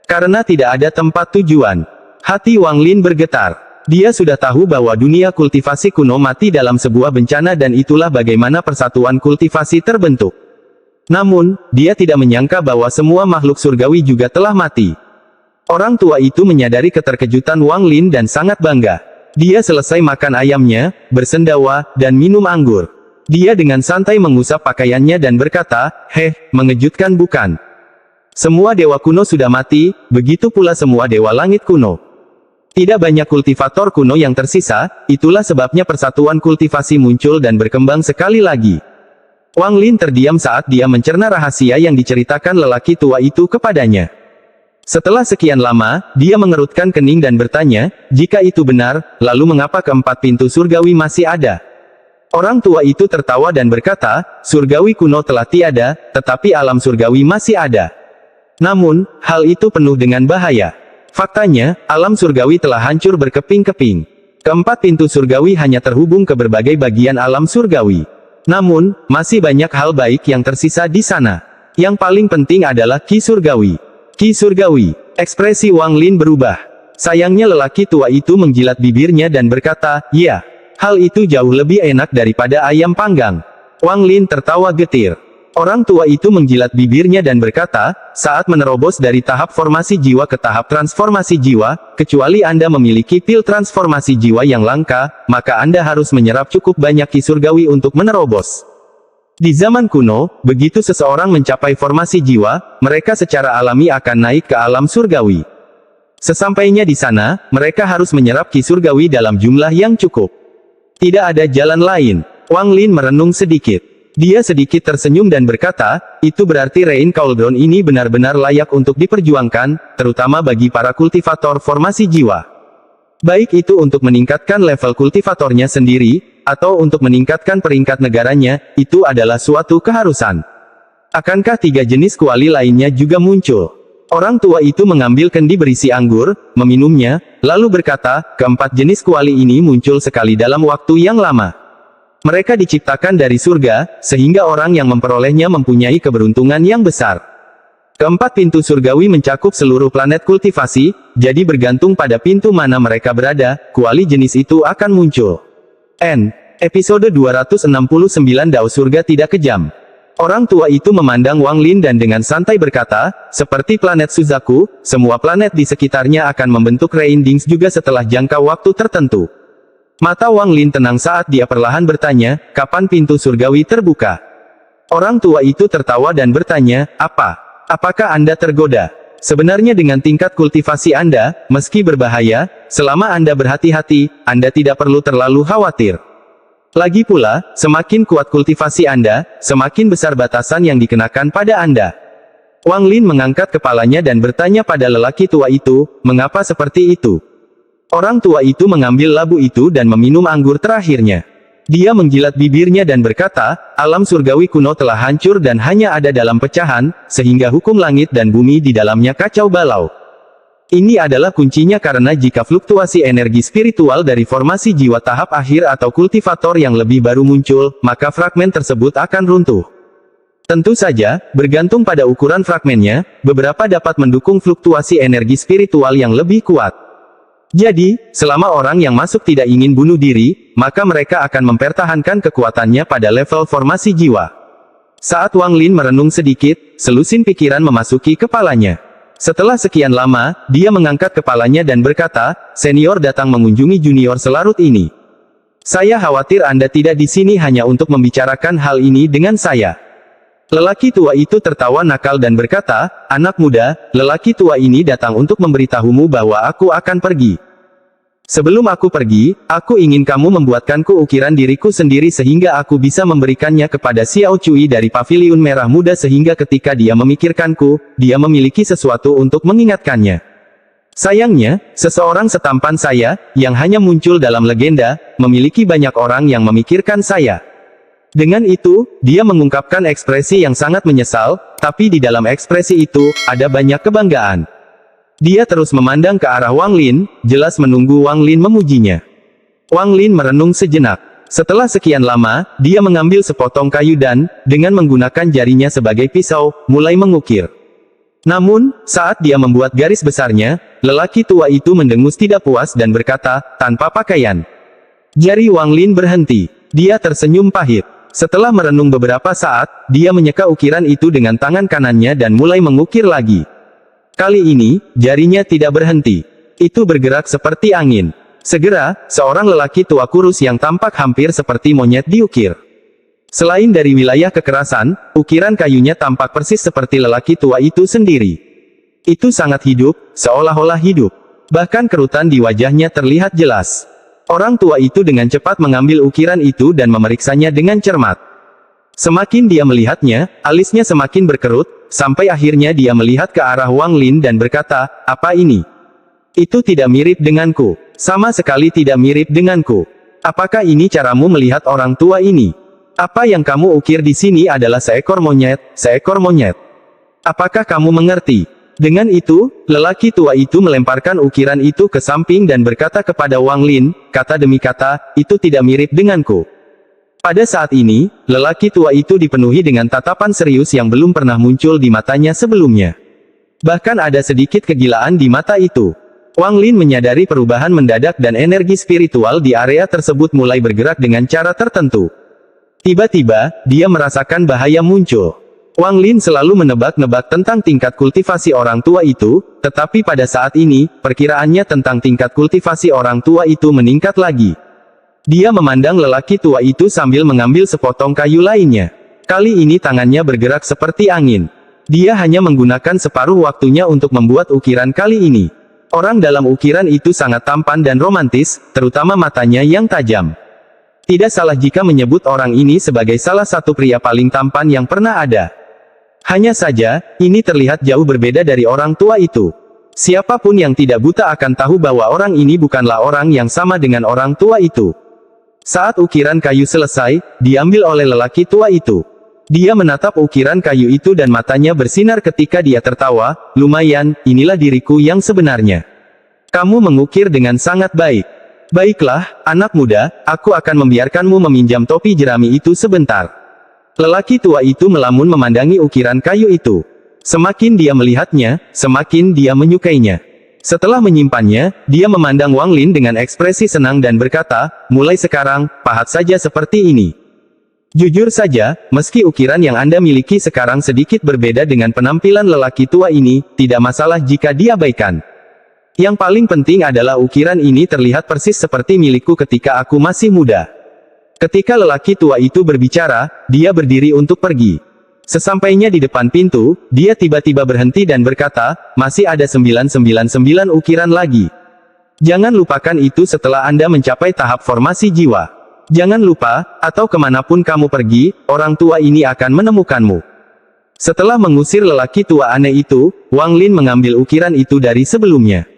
Karena tidak ada tempat tujuan. Hati Wang Lin bergetar. Dia sudah tahu bahwa dunia kultivasi kuno mati dalam sebuah bencana dan itulah bagaimana persatuan kultivasi terbentuk. Namun, dia tidak menyangka bahwa semua makhluk surgawi juga telah mati. Orang tua itu menyadari keterkejutan Wang Lin dan sangat bangga. Dia selesai makan ayamnya, bersendawa, dan minum anggur. Dia dengan santai mengusap pakaiannya dan berkata, mengejutkan bukan? Semua dewa kuno sudah mati, begitu pula semua dewa langit kuno. Tidak banyak kultivator kuno yang tersisa, itulah sebabnya persatuan kultivasi muncul dan berkembang sekali lagi. Wang Lin terdiam saat dia mencerna rahasia yang diceritakan lelaki tua itu kepadanya. Setelah sekian lama, dia mengerutkan kening dan bertanya, jika itu benar, lalu mengapa keempat pintu surgawi masih ada? Orang tua itu tertawa dan berkata, surgawi kuno telah tiada, tetapi alam surgawi masih ada. Namun, hal itu penuh dengan bahaya. Faktanya, alam surgawi telah hancur berkeping-keping. Keempat pintu surgawi hanya terhubung ke berbagai bagian alam surgawi. Namun, masih banyak hal baik yang tersisa di sana. Yang paling penting adalah Ki Surgawi. Ki Surgawi. Ekspresi Wang Lin berubah. Sayangnya lelaki tua itu menjilat bibirnya dan berkata, ya. Hal itu jauh lebih enak daripada ayam panggang. Wang Lin tertawa getir. Orang tua itu menjilat bibirnya dan berkata, saat menerobos dari tahap formasi jiwa ke tahap transformasi jiwa, kecuali Anda memiliki pil transformasi jiwa yang langka, maka Anda harus menyerap cukup banyak ki surgawi untuk menerobos. Di zaman kuno, begitu seseorang mencapai formasi jiwa, mereka secara alami akan naik ke alam surgawi. Sesampainya di sana, mereka harus menyerap ki surgawi dalam jumlah yang cukup. Tidak ada jalan lain. Wang Lin merenung sedikit. Dia sedikit tersenyum dan berkata, itu berarti Rain Cauldron ini benar-benar layak untuk diperjuangkan, terutama bagi para kultivator formasi jiwa. Baik itu untuk meningkatkan level kultivatornya sendiri, atau untuk meningkatkan peringkat negaranya, itu adalah suatu keharusan. Akankah 3 jenis kuali lainnya juga muncul? Orang tua itu mengambil kendi berisi anggur, meminumnya, lalu berkata, keempat jenis kuali ini muncul sekali dalam waktu yang lama. Mereka diciptakan dari surga, sehingga orang yang memperolehnya mempunyai keberuntungan yang besar. Keempat pintu surgawi mencakup seluruh planet kultivasi, jadi bergantung pada pintu mana mereka berada, kuali jenis itu akan muncul. Episode 269 Dao Surga Tidak Kejam. Orang tua itu memandang Wang Lin dan dengan santai berkata, seperti planet Suzaku, semua planet di sekitarnya akan membentuk Reindings juga setelah jangka waktu tertentu. Mata Wang Lin tenang saat dia perlahan bertanya, kapan pintu surgawi terbuka? Orang tua itu tertawa dan bertanya, apakah Anda tergoda? Sebenarnya dengan tingkat kultivasi Anda, meski berbahaya, selama Anda berhati-hati, Anda tidak perlu terlalu khawatir. Lagi pula, semakin kuat kultivasi Anda, semakin besar batasan yang dikenakan pada Anda. Wang Lin mengangkat kepalanya dan bertanya pada lelaki tua itu, mengapa seperti itu? Orang tua itu mengambil labu itu dan meminum anggur terakhirnya. Dia menjilat bibirnya dan berkata, alam surgawi kuno telah hancur dan hanya ada dalam pecahan, sehingga hukum langit dan bumi di dalamnya kacau balau. Ini adalah kuncinya karena jika fluktuasi energi spiritual dari formasi jiwa tahap akhir atau kultivator yang lebih baru muncul, maka fragmen tersebut akan runtuh. Tentu saja, bergantung pada ukuran fragmennya, beberapa dapat mendukung fluktuasi energi spiritual yang lebih kuat. Jadi, selama orang yang masuk tidak ingin bunuh diri, maka mereka akan mempertahankan kekuatannya pada level formasi jiwa. Saat Wang Lin merenung sedikit, selusin pikiran memasuki kepalanya. Setelah sekian lama, dia mengangkat kepalanya dan berkata, senior datang mengunjungi junior selarut ini. Saya khawatir Anda tidak di sini hanya untuk membicarakan hal ini dengan saya. Lelaki tua itu tertawa nakal dan berkata, anak muda, lelaki tua ini datang untuk memberitahumu bahwa aku akan pergi. Sebelum aku pergi, aku ingin kamu membuatkanku ukiran diriku sendiri sehingga aku bisa memberikannya kepada Xiao Cui dari Paviliun Merah Muda sehingga ketika dia memikirkanku, dia memiliki sesuatu untuk mengingatkannya. Sayangnya, seseorang setampan saya, yang hanya muncul dalam legenda, memiliki banyak orang yang memikirkan saya. Dengan itu, dia mengungkapkan ekspresi yang sangat menyesal, tapi di dalam ekspresi itu, ada banyak kebanggaan. Dia terus memandang ke arah Wang Lin, jelas menunggu Wang Lin memujinya. Wang Lin merenung sejenak. Setelah sekian lama, dia mengambil sepotong kayu dan, dengan menggunakan jarinya sebagai pisau, mulai mengukir. Namun, saat dia membuat garis besarnya, lelaki tua itu mendengus tidak puas dan berkata, tanpa pakaian. Jari Wang Lin berhenti. Dia tersenyum pahit. Setelah merenung beberapa saat, dia menyeka ukiran itu dengan tangan kanannya dan mulai mengukir lagi. Kali ini, jarinya tidak berhenti. Itu bergerak seperti angin. Segera, seorang lelaki tua kurus yang tampak hampir seperti monyet diukir. Selain dari wilayah kekerasan, ukiran kayunya tampak persis seperti lelaki tua itu sendiri. Itu sangat hidup, seolah-olah hidup. Bahkan kerutan di wajahnya terlihat jelas. Orang tua itu dengan cepat mengambil ukiran itu dan memeriksanya dengan cermat. Semakin dia melihatnya, alisnya semakin berkerut, sampai akhirnya dia melihat ke arah Wang Lin dan berkata, apa ini? Itu tidak mirip denganku. Sama sekali tidak mirip denganku. Apakah ini caramu melihat orang tua ini? Apa yang kamu ukir di sini adalah seekor monyet, seekor monyet. Apakah kamu mengerti? Dengan itu, lelaki tua itu melemparkan ukiran itu ke samping dan berkata kepada Wang Lin, kata demi kata, itu tidak mirip denganku. Pada saat ini, lelaki tua itu dipenuhi dengan tatapan serius yang belum pernah muncul di matanya sebelumnya. Bahkan ada sedikit kegilaan di mata itu. Wang Lin menyadari perubahan mendadak dan energi spiritual di area tersebut mulai bergerak dengan cara tertentu. Tiba-tiba, dia merasakan bahaya muncul. Wang Lin selalu menebak-nebak tentang tingkat kultivasi orang tua itu, tetapi pada saat ini, perkiraannya tentang tingkat kultivasi orang tua itu meningkat lagi. Dia memandang lelaki tua itu sambil mengambil sepotong kayu lainnya. Kali ini tangannya bergerak seperti angin. Dia hanya menggunakan separuh waktunya untuk membuat ukiran kali ini. Orang dalam ukiran itu sangat tampan dan romantis, terutama matanya yang tajam. Tidak salah jika menyebut orang ini sebagai salah satu pria paling tampan yang pernah ada. Hanya saja, ini terlihat jauh berbeda dari orang tua itu. Siapapun yang tidak buta akan tahu bahwa orang ini bukanlah orang yang sama dengan orang tua itu. Saat ukiran kayu selesai, diambil oleh lelaki tua itu. Dia menatap ukiran kayu itu dan matanya bersinar ketika dia tertawa, "Lumayan, inilah diriku yang sebenarnya. Kamu mengukir dengan sangat baik. Baiklah, anak muda, aku akan membiarkanmu meminjam topi jerami itu sebentar." Lelaki tua itu melamun memandangi ukiran kayu itu. Semakin dia melihatnya, semakin dia menyukainya. Setelah menyimpannya, dia memandang Wang Lin dengan ekspresi senang dan berkata, "Mulai sekarang, pahat saja seperti ini. Jujur saja, meski ukiran yang Anda miliki sekarang sedikit berbeda dengan penampilan lelaki tua ini, tidak masalah jika diabaikan. Yang paling penting adalah ukiran ini terlihat persis seperti milikku ketika aku masih muda." Ketika lelaki tua itu berbicara, dia berdiri untuk pergi. Sesampainya di depan pintu, dia tiba-tiba berhenti dan berkata, "Masih ada 999 ukiran lagi. Jangan lupakan itu setelah Anda mencapai tahap formasi jiwa. Jangan lupa, atau kemanapun kamu pergi, orang tua ini akan menemukanmu." Setelah mengusir lelaki tua aneh itu, Wang Lin mengambil ukiran itu dari sebelumnya.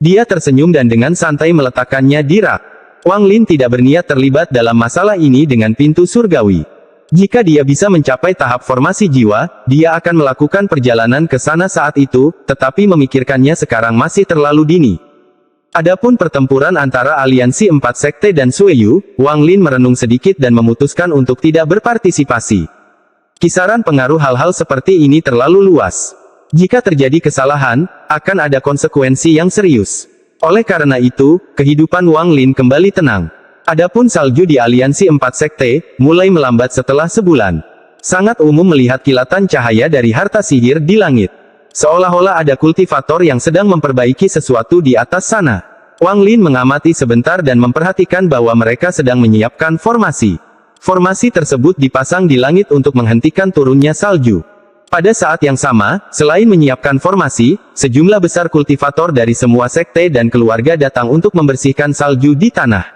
Dia tersenyum dan dengan santai meletakkannya di rak. Wang Lin tidak berniat terlibat dalam masalah ini dengan pintu surgawi. Jika dia bisa mencapai tahap formasi jiwa, dia akan melakukan perjalanan ke sana saat itu, tetapi memikirkannya sekarang masih terlalu dini. Adapun pertempuran antara aliansi 4 sekte dan Sueyu, Wang Lin merenung sedikit dan memutuskan untuk tidak berpartisipasi. Kisaran pengaruh hal-hal seperti ini terlalu luas. Jika terjadi kesalahan, akan ada konsekuensi yang serius. Oleh karena itu, kehidupan Wang Lin kembali tenang. Adapun salju di aliansi 4 sekte, mulai melambat setelah sebulan. Sangat umum melihat kilatan cahaya dari harta sihir di langit. Seolah-olah ada kultivator yang sedang memperbaiki sesuatu di atas sana. Wang Lin mengamati sebentar dan memperhatikan bahwa mereka sedang menyiapkan formasi. Formasi tersebut dipasang di langit untuk menghentikan turunnya salju. Pada saat yang sama, selain menyiapkan formasi, sejumlah besar kultivator dari semua sekte dan keluarga datang untuk membersihkan salju di tanah.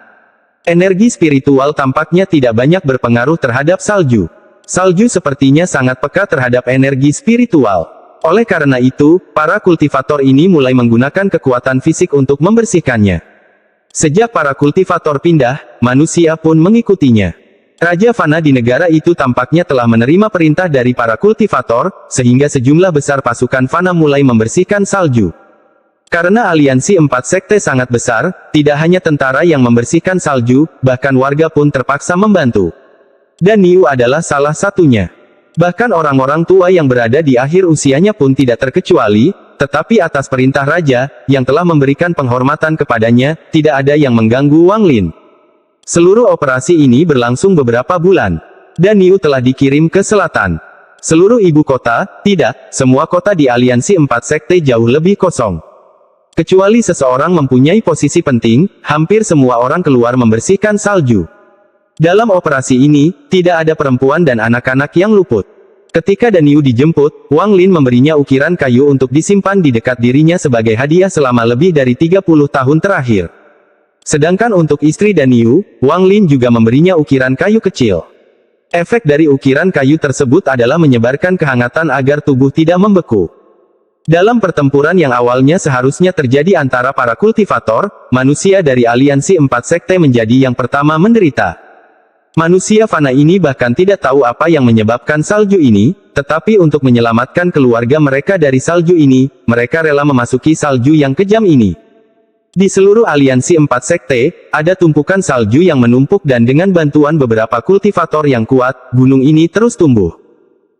Energi spiritual tampaknya tidak banyak berpengaruh terhadap salju. Salju sepertinya sangat peka terhadap energi spiritual. Oleh karena itu, para kultivator ini mulai menggunakan kekuatan fisik untuk membersihkannya. Sejak para kultivator pindah, manusia pun mengikutinya. Raja Fana di negara itu tampaknya telah menerima perintah dari para kultivator, sehingga sejumlah besar pasukan Fana mulai membersihkan salju. Karena aliansi 4 sekte sangat besar, tidak hanya tentara yang membersihkan salju, bahkan warga pun terpaksa membantu. Dan Niu adalah salah satunya. Bahkan orang-orang tua yang berada di akhir usianya pun tidak terkecuali, tetapi atas perintah raja, yang telah memberikan penghormatan kepadanya, tidak ada yang mengganggu Wang Lin. Seluruh operasi ini berlangsung beberapa bulan. Dan Niu telah dikirim ke selatan. Seluruh ibu kota, tidak, semua kota di aliansi 4 sekte jauh lebih kosong. Kecuali seseorang mempunyai posisi penting, hampir semua orang keluar membersihkan salju. Dalam operasi ini, tidak ada perempuan dan anak-anak yang luput. Ketika Dan Yu dijemput, Wang Lin memberinya ukiran kayu untuk disimpan di dekat dirinya sebagai hadiah selama lebih dari 30 tahun terakhir. Sedangkan untuk istri Dan Yu, Wang Lin juga memberinya ukiran kayu kecil. Efek dari ukiran kayu tersebut adalah menyebarkan kehangatan agar tubuh tidak membeku. Dalam pertempuran yang awalnya seharusnya terjadi antara para kultivator, manusia dari aliansi 4 sekte menjadi yang pertama menderita. Manusia fana ini bahkan tidak tahu apa yang menyebabkan salju ini, tetapi untuk menyelamatkan keluarga mereka dari salju ini, mereka rela memasuki salju yang kejam ini. Di seluruh aliansi 4 sekte, ada tumpukan salju yang menumpuk dan dengan bantuan beberapa kultivator yang kuat, gunung ini terus tumbuh.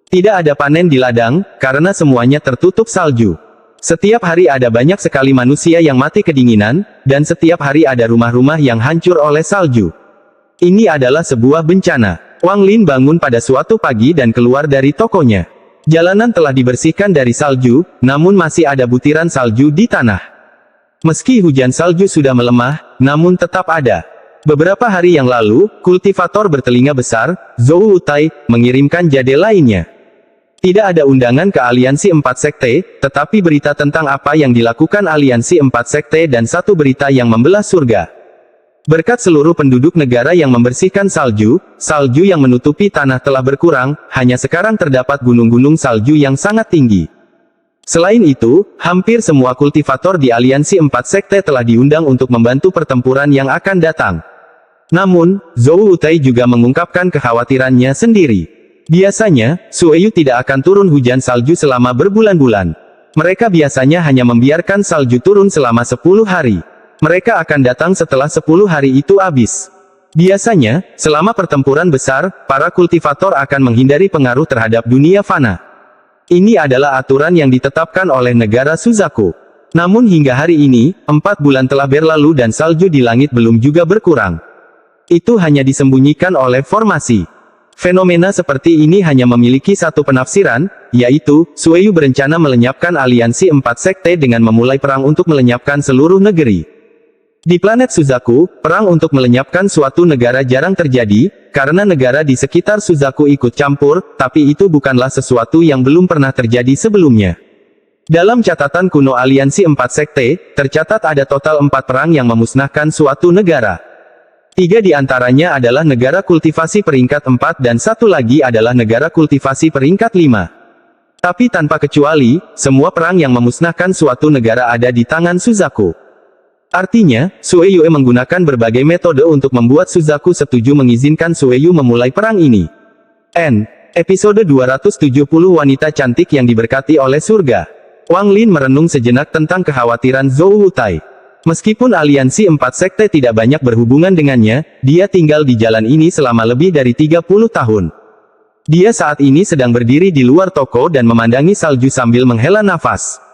Tidak ada panen di ladang, karena semuanya tertutup salju. Setiap hari ada banyak sekali manusia yang mati kedinginan, dan setiap hari ada rumah-rumah yang hancur oleh salju. Ini adalah sebuah bencana. Wang Lin bangun pada suatu pagi dan keluar dari tokonya. Jalanan telah dibersihkan dari salju, namun masih ada butiran salju di tanah. Meski hujan salju sudah melemah, namun tetap ada. Beberapa hari yang lalu, kultivator bertelinga besar, Zhou Wutai, mengirimkan jade lainnya. Tidak ada undangan ke Aliansi Empat Sekte, tetapi berita tentang apa yang dilakukan Aliansi Empat Sekte dan satu berita yang membelah surga. Berkat seluruh penduduk negara yang membersihkan salju, salju yang menutupi tanah telah berkurang, hanya sekarang terdapat gunung-gunung salju yang sangat tinggi. Selain itu, hampir semua kultivator di Aliansi Empat Sekte telah diundang untuk membantu pertempuran yang akan datang. Namun, Zhou Wutai juga mengungkapkan kekhawatirannya sendiri. Biasanya, Sueyu tidak akan turun hujan salju selama berbulan-bulan. Mereka biasanya hanya membiarkan salju turun selama 10 hari. Mereka akan datang setelah 10 hari itu habis. Biasanya, selama pertempuran besar, para kultivator akan menghindari pengaruh terhadap dunia fana. Ini adalah aturan yang ditetapkan oleh negara Suzaku. Namun hingga hari ini, 4 bulan telah berlalu dan salju di langit belum juga berkurang. Itu hanya disembunyikan oleh formasi. Fenomena seperti ini hanya memiliki satu penafsiran, yaitu, Sueyu berencana melenyapkan Aliansi Empat Sekte dengan memulai perang untuk melenyapkan seluruh negeri. Di planet Suzaku, perang untuk melenyapkan suatu negara jarang terjadi, karena negara di sekitar Suzaku ikut campur, tapi itu bukanlah sesuatu yang belum pernah terjadi sebelumnya. Dalam catatan kuno Aliansi Empat Sekte, tercatat ada total 4 perang yang memusnahkan suatu negara. 3 di antaranya adalah negara kultivasi peringkat 4 dan satu lagi adalah negara kultivasi peringkat 5. Tapi tanpa kecuali, semua perang yang memusnahkan suatu negara ada di tangan Suzaku. Artinya, Sueyu menggunakan berbagai metode untuk membuat Suzaku setuju mengizinkan Sueyu memulai perang ini. Episode 270 Wanita Cantik yang Diberkati oleh Surga. Wang Lin merenung sejenak tentang kekhawatiran Zhou Wutai. Meskipun Aliansi Empat Sekte tidak banyak berhubungan dengannya, dia tinggal di jalan ini selama lebih dari 30 tahun. Dia saat ini sedang berdiri di luar toko dan memandangi salju sambil menghela nafas.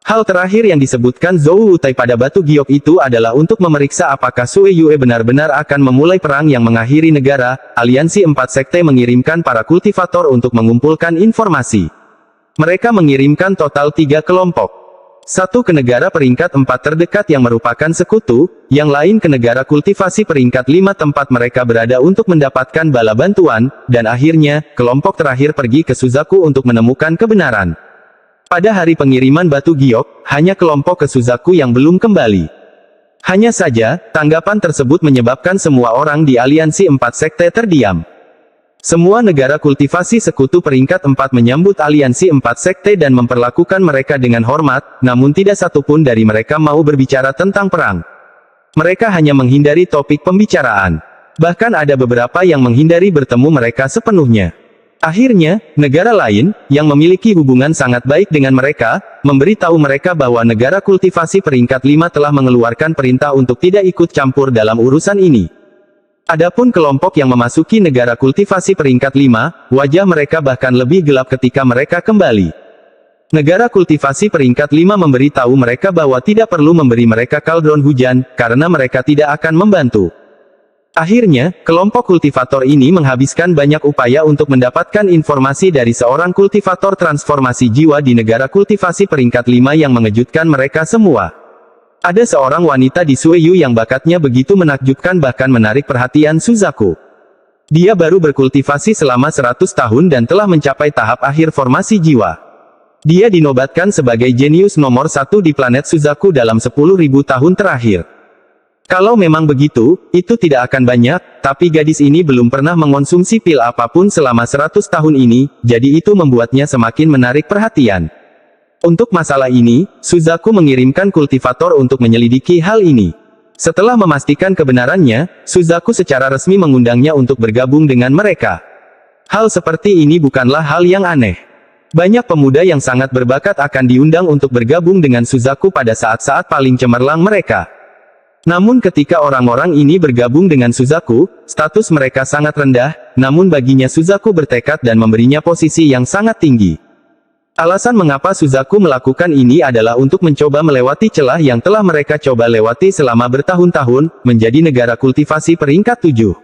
Hal terakhir yang disebutkan Zhou Wutai pada batu giok itu adalah untuk memeriksa apakah Sueyu benar-benar akan memulai perang yang mengakhiri negara. Aliansi Empat Sekte mengirimkan para kultivator untuk mengumpulkan informasi. Mereka mengirimkan total 3 kelompok. Satu ke negara peringkat 4 terdekat yang merupakan sekutu, yang lain ke negara kultivasi peringkat 5 tempat mereka berada untuk mendapatkan bala bantuan, dan akhirnya, kelompok terakhir pergi ke Suzaku untuk menemukan kebenaran. Pada hari pengiriman batu giok, hanya kelompok ke Suzaku yang belum kembali. Hanya saja, tanggapan tersebut menyebabkan semua orang di Aliansi Empat Sekte terdiam. Semua negara kultivasi sekutu peringkat 4 menyambut Aliansi Empat Sekte dan memperlakukan mereka dengan hormat, namun tidak satupun dari mereka mau berbicara tentang perang. Mereka hanya menghindari topik pembicaraan. Bahkan ada beberapa yang menghindari bertemu mereka sepenuhnya. Akhirnya, negara lain, yang memiliki hubungan sangat baik dengan mereka, memberitahu mereka bahwa negara kultivasi peringkat 5 telah mengeluarkan perintah untuk tidak ikut campur dalam urusan ini. Adapun kelompok yang memasuki negara kultivasi peringkat 5, wajah mereka bahkan lebih gelap ketika mereka kembali. Negara kultivasi peringkat 5 memberitahu mereka bahwa tidak perlu memberi mereka kaldron hujan, karena mereka tidak akan membantu. Akhirnya, kelompok kultivator ini menghabiskan banyak upaya untuk mendapatkan informasi dari seorang kultivator transformasi jiwa di negara kultivasi peringkat 5 yang mengejutkan mereka semua. Ada seorang wanita di Sueyu yang bakatnya begitu menakjubkan bahkan menarik perhatian Suzaku. Dia baru berkultivasi selama 100 tahun dan telah mencapai tahap akhir formasi jiwa. Dia dinobatkan sebagai jenius nomor 1 di planet Suzaku dalam 10.000 tahun terakhir. Kalau memang begitu, itu tidak akan banyak, tapi gadis ini belum pernah mengonsumsi pil apapun selama 100 tahun ini, jadi itu membuatnya semakin menarik perhatian. Untuk masalah ini, Suzaku mengirimkan kultivator untuk menyelidiki hal ini. Setelah memastikan kebenarannya, Suzaku secara resmi mengundangnya untuk bergabung dengan mereka. Hal seperti ini bukanlah hal yang aneh. Banyak pemuda yang sangat berbakat akan diundang untuk bergabung dengan Suzaku pada saat-saat paling cemerlang mereka. Namun ketika orang-orang ini bergabung dengan Suzaku, status mereka sangat rendah, namun baginya Suzaku bertekad dan memberinya posisi yang sangat tinggi. Alasan mengapa Suzaku melakukan ini adalah untuk mencoba melewati celah yang telah mereka coba lewati selama bertahun-tahun, menjadi negara kultivasi peringkat 7.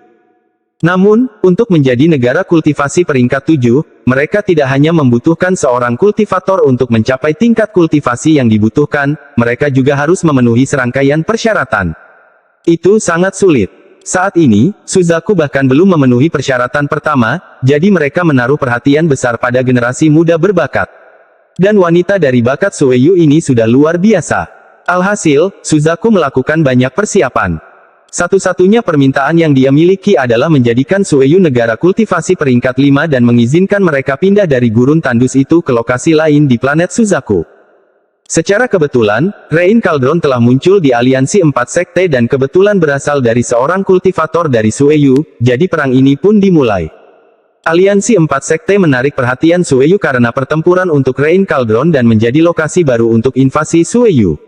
Namun, untuk menjadi negara kultivasi peringkat 7, mereka tidak hanya membutuhkan seorang kultivator untuk mencapai tingkat kultivasi yang dibutuhkan, mereka juga harus memenuhi serangkaian persyaratan. Itu sangat sulit. saat ini, Suzaku bahkan belum memenuhi persyaratan pertama, jadi mereka menaruh perhatian besar pada generasi muda berbakat. Dan wanita dari bakat Sueyu ini sudah luar biasa. Alhasil, Suzaku melakukan banyak persiapan. Satu-satunya permintaan yang dia miliki adalah menjadikan Sueyu negara kultivasi peringkat 5 dan mengizinkan mereka pindah dari gurun tandus itu ke lokasi lain di planet Suzaku. Secara kebetulan, Rain Cauldron telah muncul di aliansi 4 sekte dan kebetulan berasal dari seorang kultivator dari Sueyu, jadi perang ini pun dimulai. Aliansi 4 sekte menarik perhatian Sueyu karena pertempuran untuk Rain Cauldron dan menjadi lokasi baru untuk invasi Sueyu.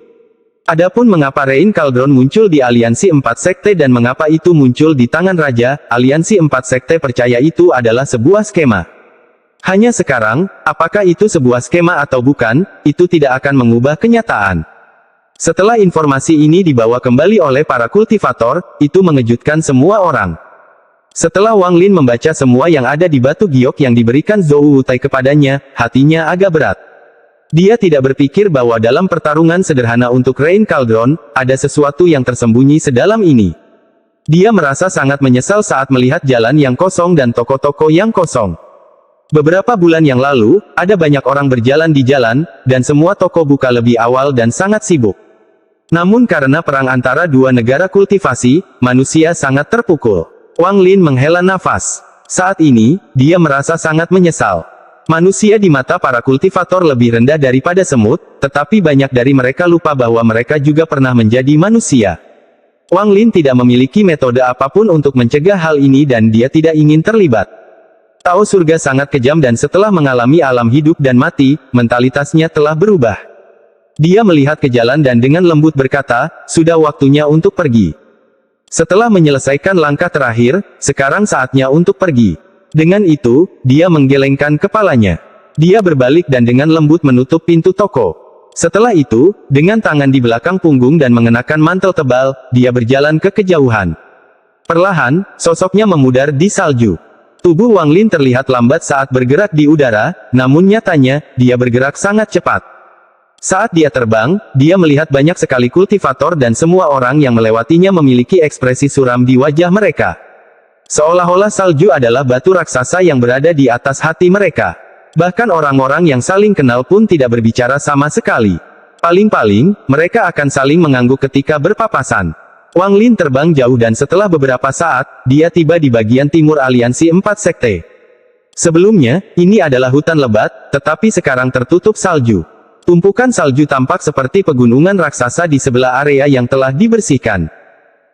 Adapun mengapa Rain Cauldron muncul di aliansi 4 sekte dan mengapa itu muncul di tangan raja, aliansi 4 sekte percaya itu adalah sebuah skema. Hanya sekarang, apakah itu sebuah skema atau bukan, itu tidak akan mengubah kenyataan. Setelah informasi ini dibawa kembali oleh para kultivator, itu mengejutkan semua orang. Setelah Wang Lin membaca semua yang ada di batu giok yang diberikan Zhou Wutai kepadanya, hatinya agak berat. Dia tidak berpikir bahwa dalam pertarungan sederhana untuk Rain Cauldron, ada sesuatu yang tersembunyi sedalam ini. Dia merasa sangat menyesal saat melihat jalan yang kosong dan toko-toko yang kosong. Beberapa bulan yang lalu, ada banyak orang berjalan di jalan, dan semua toko buka lebih awal dan sangat sibuk. Namun karena perang antara dua negara kultivasi, manusia sangat terpukul. Wang Lin menghela nafas. Saat ini, dia merasa sangat menyesal. Manusia di mata para kultivator lebih rendah daripada semut, tetapi banyak dari mereka lupa bahwa mereka juga pernah menjadi manusia. Wang Lin tidak memiliki metode apapun untuk mencegah hal ini dan dia tidak ingin terlibat. Tahu surga sangat kejam dan setelah mengalami alam hidup dan mati, mentalitasnya telah berubah. Dia melihat ke jalan dan dengan lembut berkata, sudah waktunya untuk pergi. Setelah menyelesaikan langkah terakhir, sekarang saatnya untuk pergi. Dengan itu, dia menggelengkan kepalanya. Dia berbalik dan dengan lembut menutup pintu toko. Setelah itu, dengan tangan di belakang punggung dan mengenakan mantel tebal, dia berjalan ke kejauhan. Perlahan, sosoknya memudar di salju. Tubuh Wang Lin terlihat lambat saat bergerak di udara, namun nyatanya, dia bergerak sangat cepat. Saat dia terbang, dia melihat banyak sekali kultivator dan semua orang yang melewatinya memiliki ekspresi suram di wajah mereka. Seolah-olah salju adalah batu raksasa yang berada di atas hati mereka. Bahkan orang-orang yang saling kenal pun tidak berbicara sama sekali. Paling-paling, mereka akan saling mengangguk ketika berpapasan. Wang Lin terbang jauh dan setelah beberapa saat, dia tiba di bagian timur aliansi 4 sekte. Sebelumnya, ini adalah hutan lebat, tetapi sekarang tertutup salju. Tumpukan salju tampak seperti pegunungan raksasa di sebelah area yang telah dibersihkan.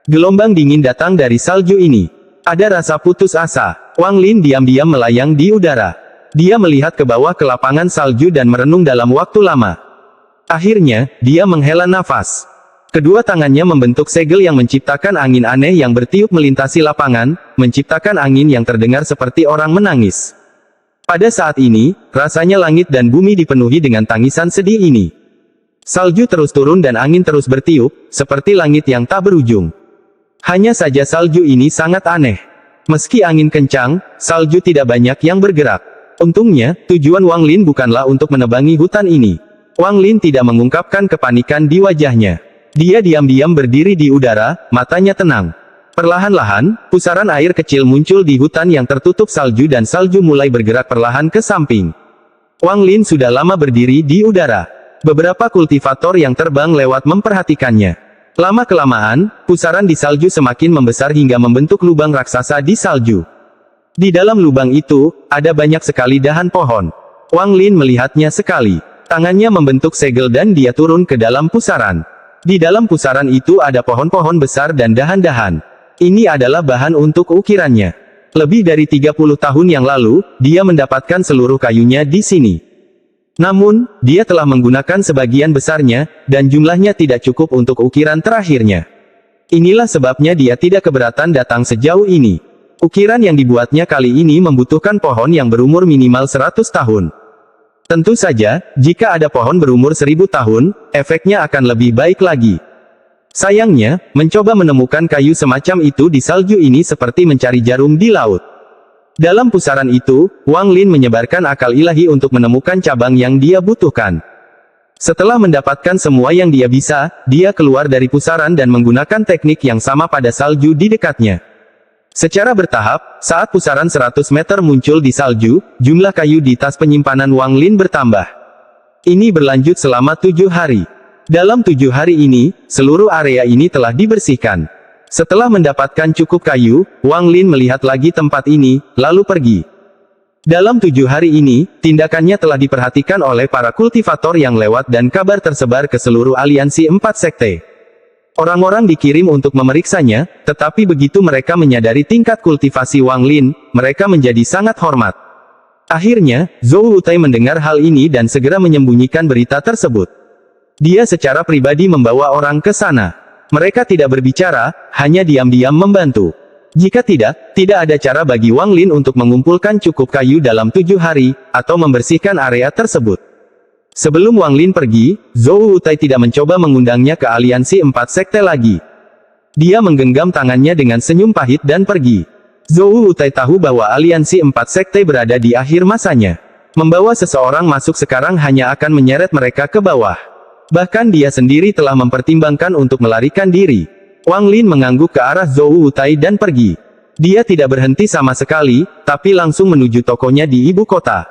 Gelombang dingin datang dari salju ini. Ada rasa putus asa. Wang Lin diam-diam melayang di udara. Dia melihat ke bawah ke lapangan salju dan merenung dalam waktu lama. Akhirnya, dia menghela nafas. Kedua tangannya membentuk segel yang menciptakan angin aneh yang bertiup melintasi lapangan, menciptakan angin yang terdengar seperti orang menangis. Pada saat ini, rasanya langit dan bumi dipenuhi dengan tangisan sedih ini. Salju terus turun dan angin terus bertiup, seperti langit yang tak berujung. Hanya saja salju ini sangat aneh. Meski angin kencang, salju tidak banyak yang bergerak. Untungnya, tujuan Wang Lin bukanlah untuk menebangi hutan ini. Wang Lin tidak mengungkapkan kepanikan di wajahnya. Dia diam-diam berdiri di udara, matanya tenang. Perlahan-lahan, pusaran air kecil muncul di hutan yang tertutup salju dan salju mulai bergerak perlahan ke samping. Wang Lin sudah lama berdiri di udara. Beberapa kultivator yang terbang lewat memperhatikannya. Lama-kelamaan, pusaran di salju semakin membesar hingga membentuk lubang raksasa di salju. Di dalam lubang itu, ada banyak sekali dahan pohon. Wang Lin melihatnya sekali. Tangannya membentuk segel dan dia turun ke dalam pusaran. Di dalam pusaran itu ada pohon-pohon besar dan dahan-dahan. Ini adalah bahan untuk ukirannya. Lebih dari 30 tahun yang lalu, dia mendapatkan seluruh kayunya di sini. Namun, dia telah menggunakan sebagian besarnya, dan jumlahnya tidak cukup untuk ukiran terakhirnya. Inilah sebabnya dia tidak keberatan datang sejauh ini. Ukiran yang dibuatnya kali ini membutuhkan pohon yang berumur minimal 100 tahun. Tentu saja, jika ada pohon berumur 1000 tahun, efeknya akan lebih baik lagi. Sayangnya, mencoba menemukan kayu semacam itu di salju ini seperti mencari jarum di laut. Dalam pusaran itu, Wang Lin menyebarkan akal ilahi untuk menemukan cabang yang dia butuhkan. Setelah mendapatkan semua yang dia bisa, dia keluar dari pusaran dan menggunakan teknik yang sama pada salju di dekatnya. Secara bertahap, saat pusaran 100 meter muncul di salju, jumlah kayu di tas penyimpanan Wang Lin bertambah. Ini berlanjut selama 7 hari. Dalam 7 hari ini, seluruh area ini telah dibersihkan. Setelah mendapatkan cukup kayu, Wang Lin melihat lagi tempat ini, lalu pergi. Dalam 7 hari ini, tindakannya telah diperhatikan oleh para kultivator yang lewat dan kabar tersebar ke seluruh aliansi 4 sekte. Orang-orang dikirim untuk memeriksanya, tetapi begitu mereka menyadari tingkat kultivasi Wang Lin, mereka menjadi sangat hormat. Akhirnya, Zhou Wutai mendengar hal ini dan segera menyembunyikan berita tersebut. Dia secara pribadi membawa orang ke sana. Mereka tidak berbicara, hanya diam-diam membantu. Jika tidak ada cara bagi Wang Lin untuk mengumpulkan cukup kayu dalam 7 hari, atau membersihkan area tersebut. Sebelum Wang Lin pergi, Zhou Wutai tidak mencoba mengundangnya ke aliansi 4 sekte lagi. Dia menggenggam tangannya dengan senyum pahit dan pergi. Zhou Wutai tahu bahwa aliansi 4 sekte berada di akhir masanya. Membawa seseorang masuk sekarang hanya akan menyeret mereka ke bawah. Bahkan dia sendiri telah mempertimbangkan untuk melarikan diri. Wang Lin mengangguk ke arah Zhou Wutai dan pergi. Dia tidak berhenti sama sekali, tapi langsung menuju tokonya di ibu kota.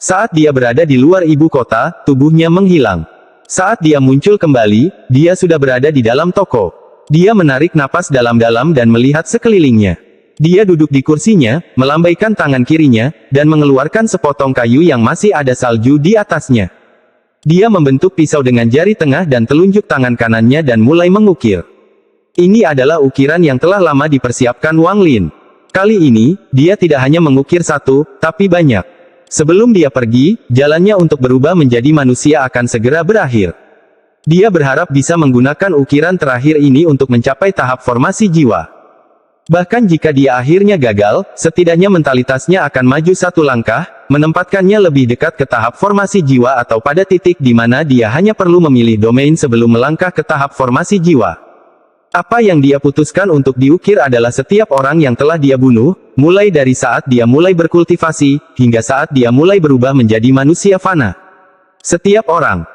Saat dia berada di luar ibu kota, tubuhnya menghilang. Saat dia muncul kembali, dia sudah berada di dalam toko. Dia menarik napas dalam-dalam dan melihat sekelilingnya. Dia duduk di kursinya, melambaikan tangan kirinya, dan mengeluarkan sepotong kayu yang masih ada salju di atasnya. Dia membentuk pisau dengan jari tengah dan telunjuk tangan kanannya dan mulai mengukir. Ini adalah ukiran yang telah lama dipersiapkan Wang Lin. Kali ini, dia tidak hanya mengukir satu, tapi banyak. Sebelum dia pergi, jalannya untuk berubah menjadi manusia akan segera berakhir. Dia berharap bisa menggunakan ukiran terakhir ini untuk mencapai tahap formasi jiwa. Bahkan jika dia akhirnya gagal, setidaknya mentalitasnya akan maju satu langkah, menempatkannya lebih dekat ke tahap formasi jiwa atau pada titik di mana dia hanya perlu memilih domain sebelum melangkah ke tahap formasi jiwa. Apa yang dia putuskan untuk diukir adalah setiap orang yang telah dia bunuh, mulai dari saat dia mulai berkultivasi, hingga saat dia mulai berubah menjadi manusia fana. Setiap orang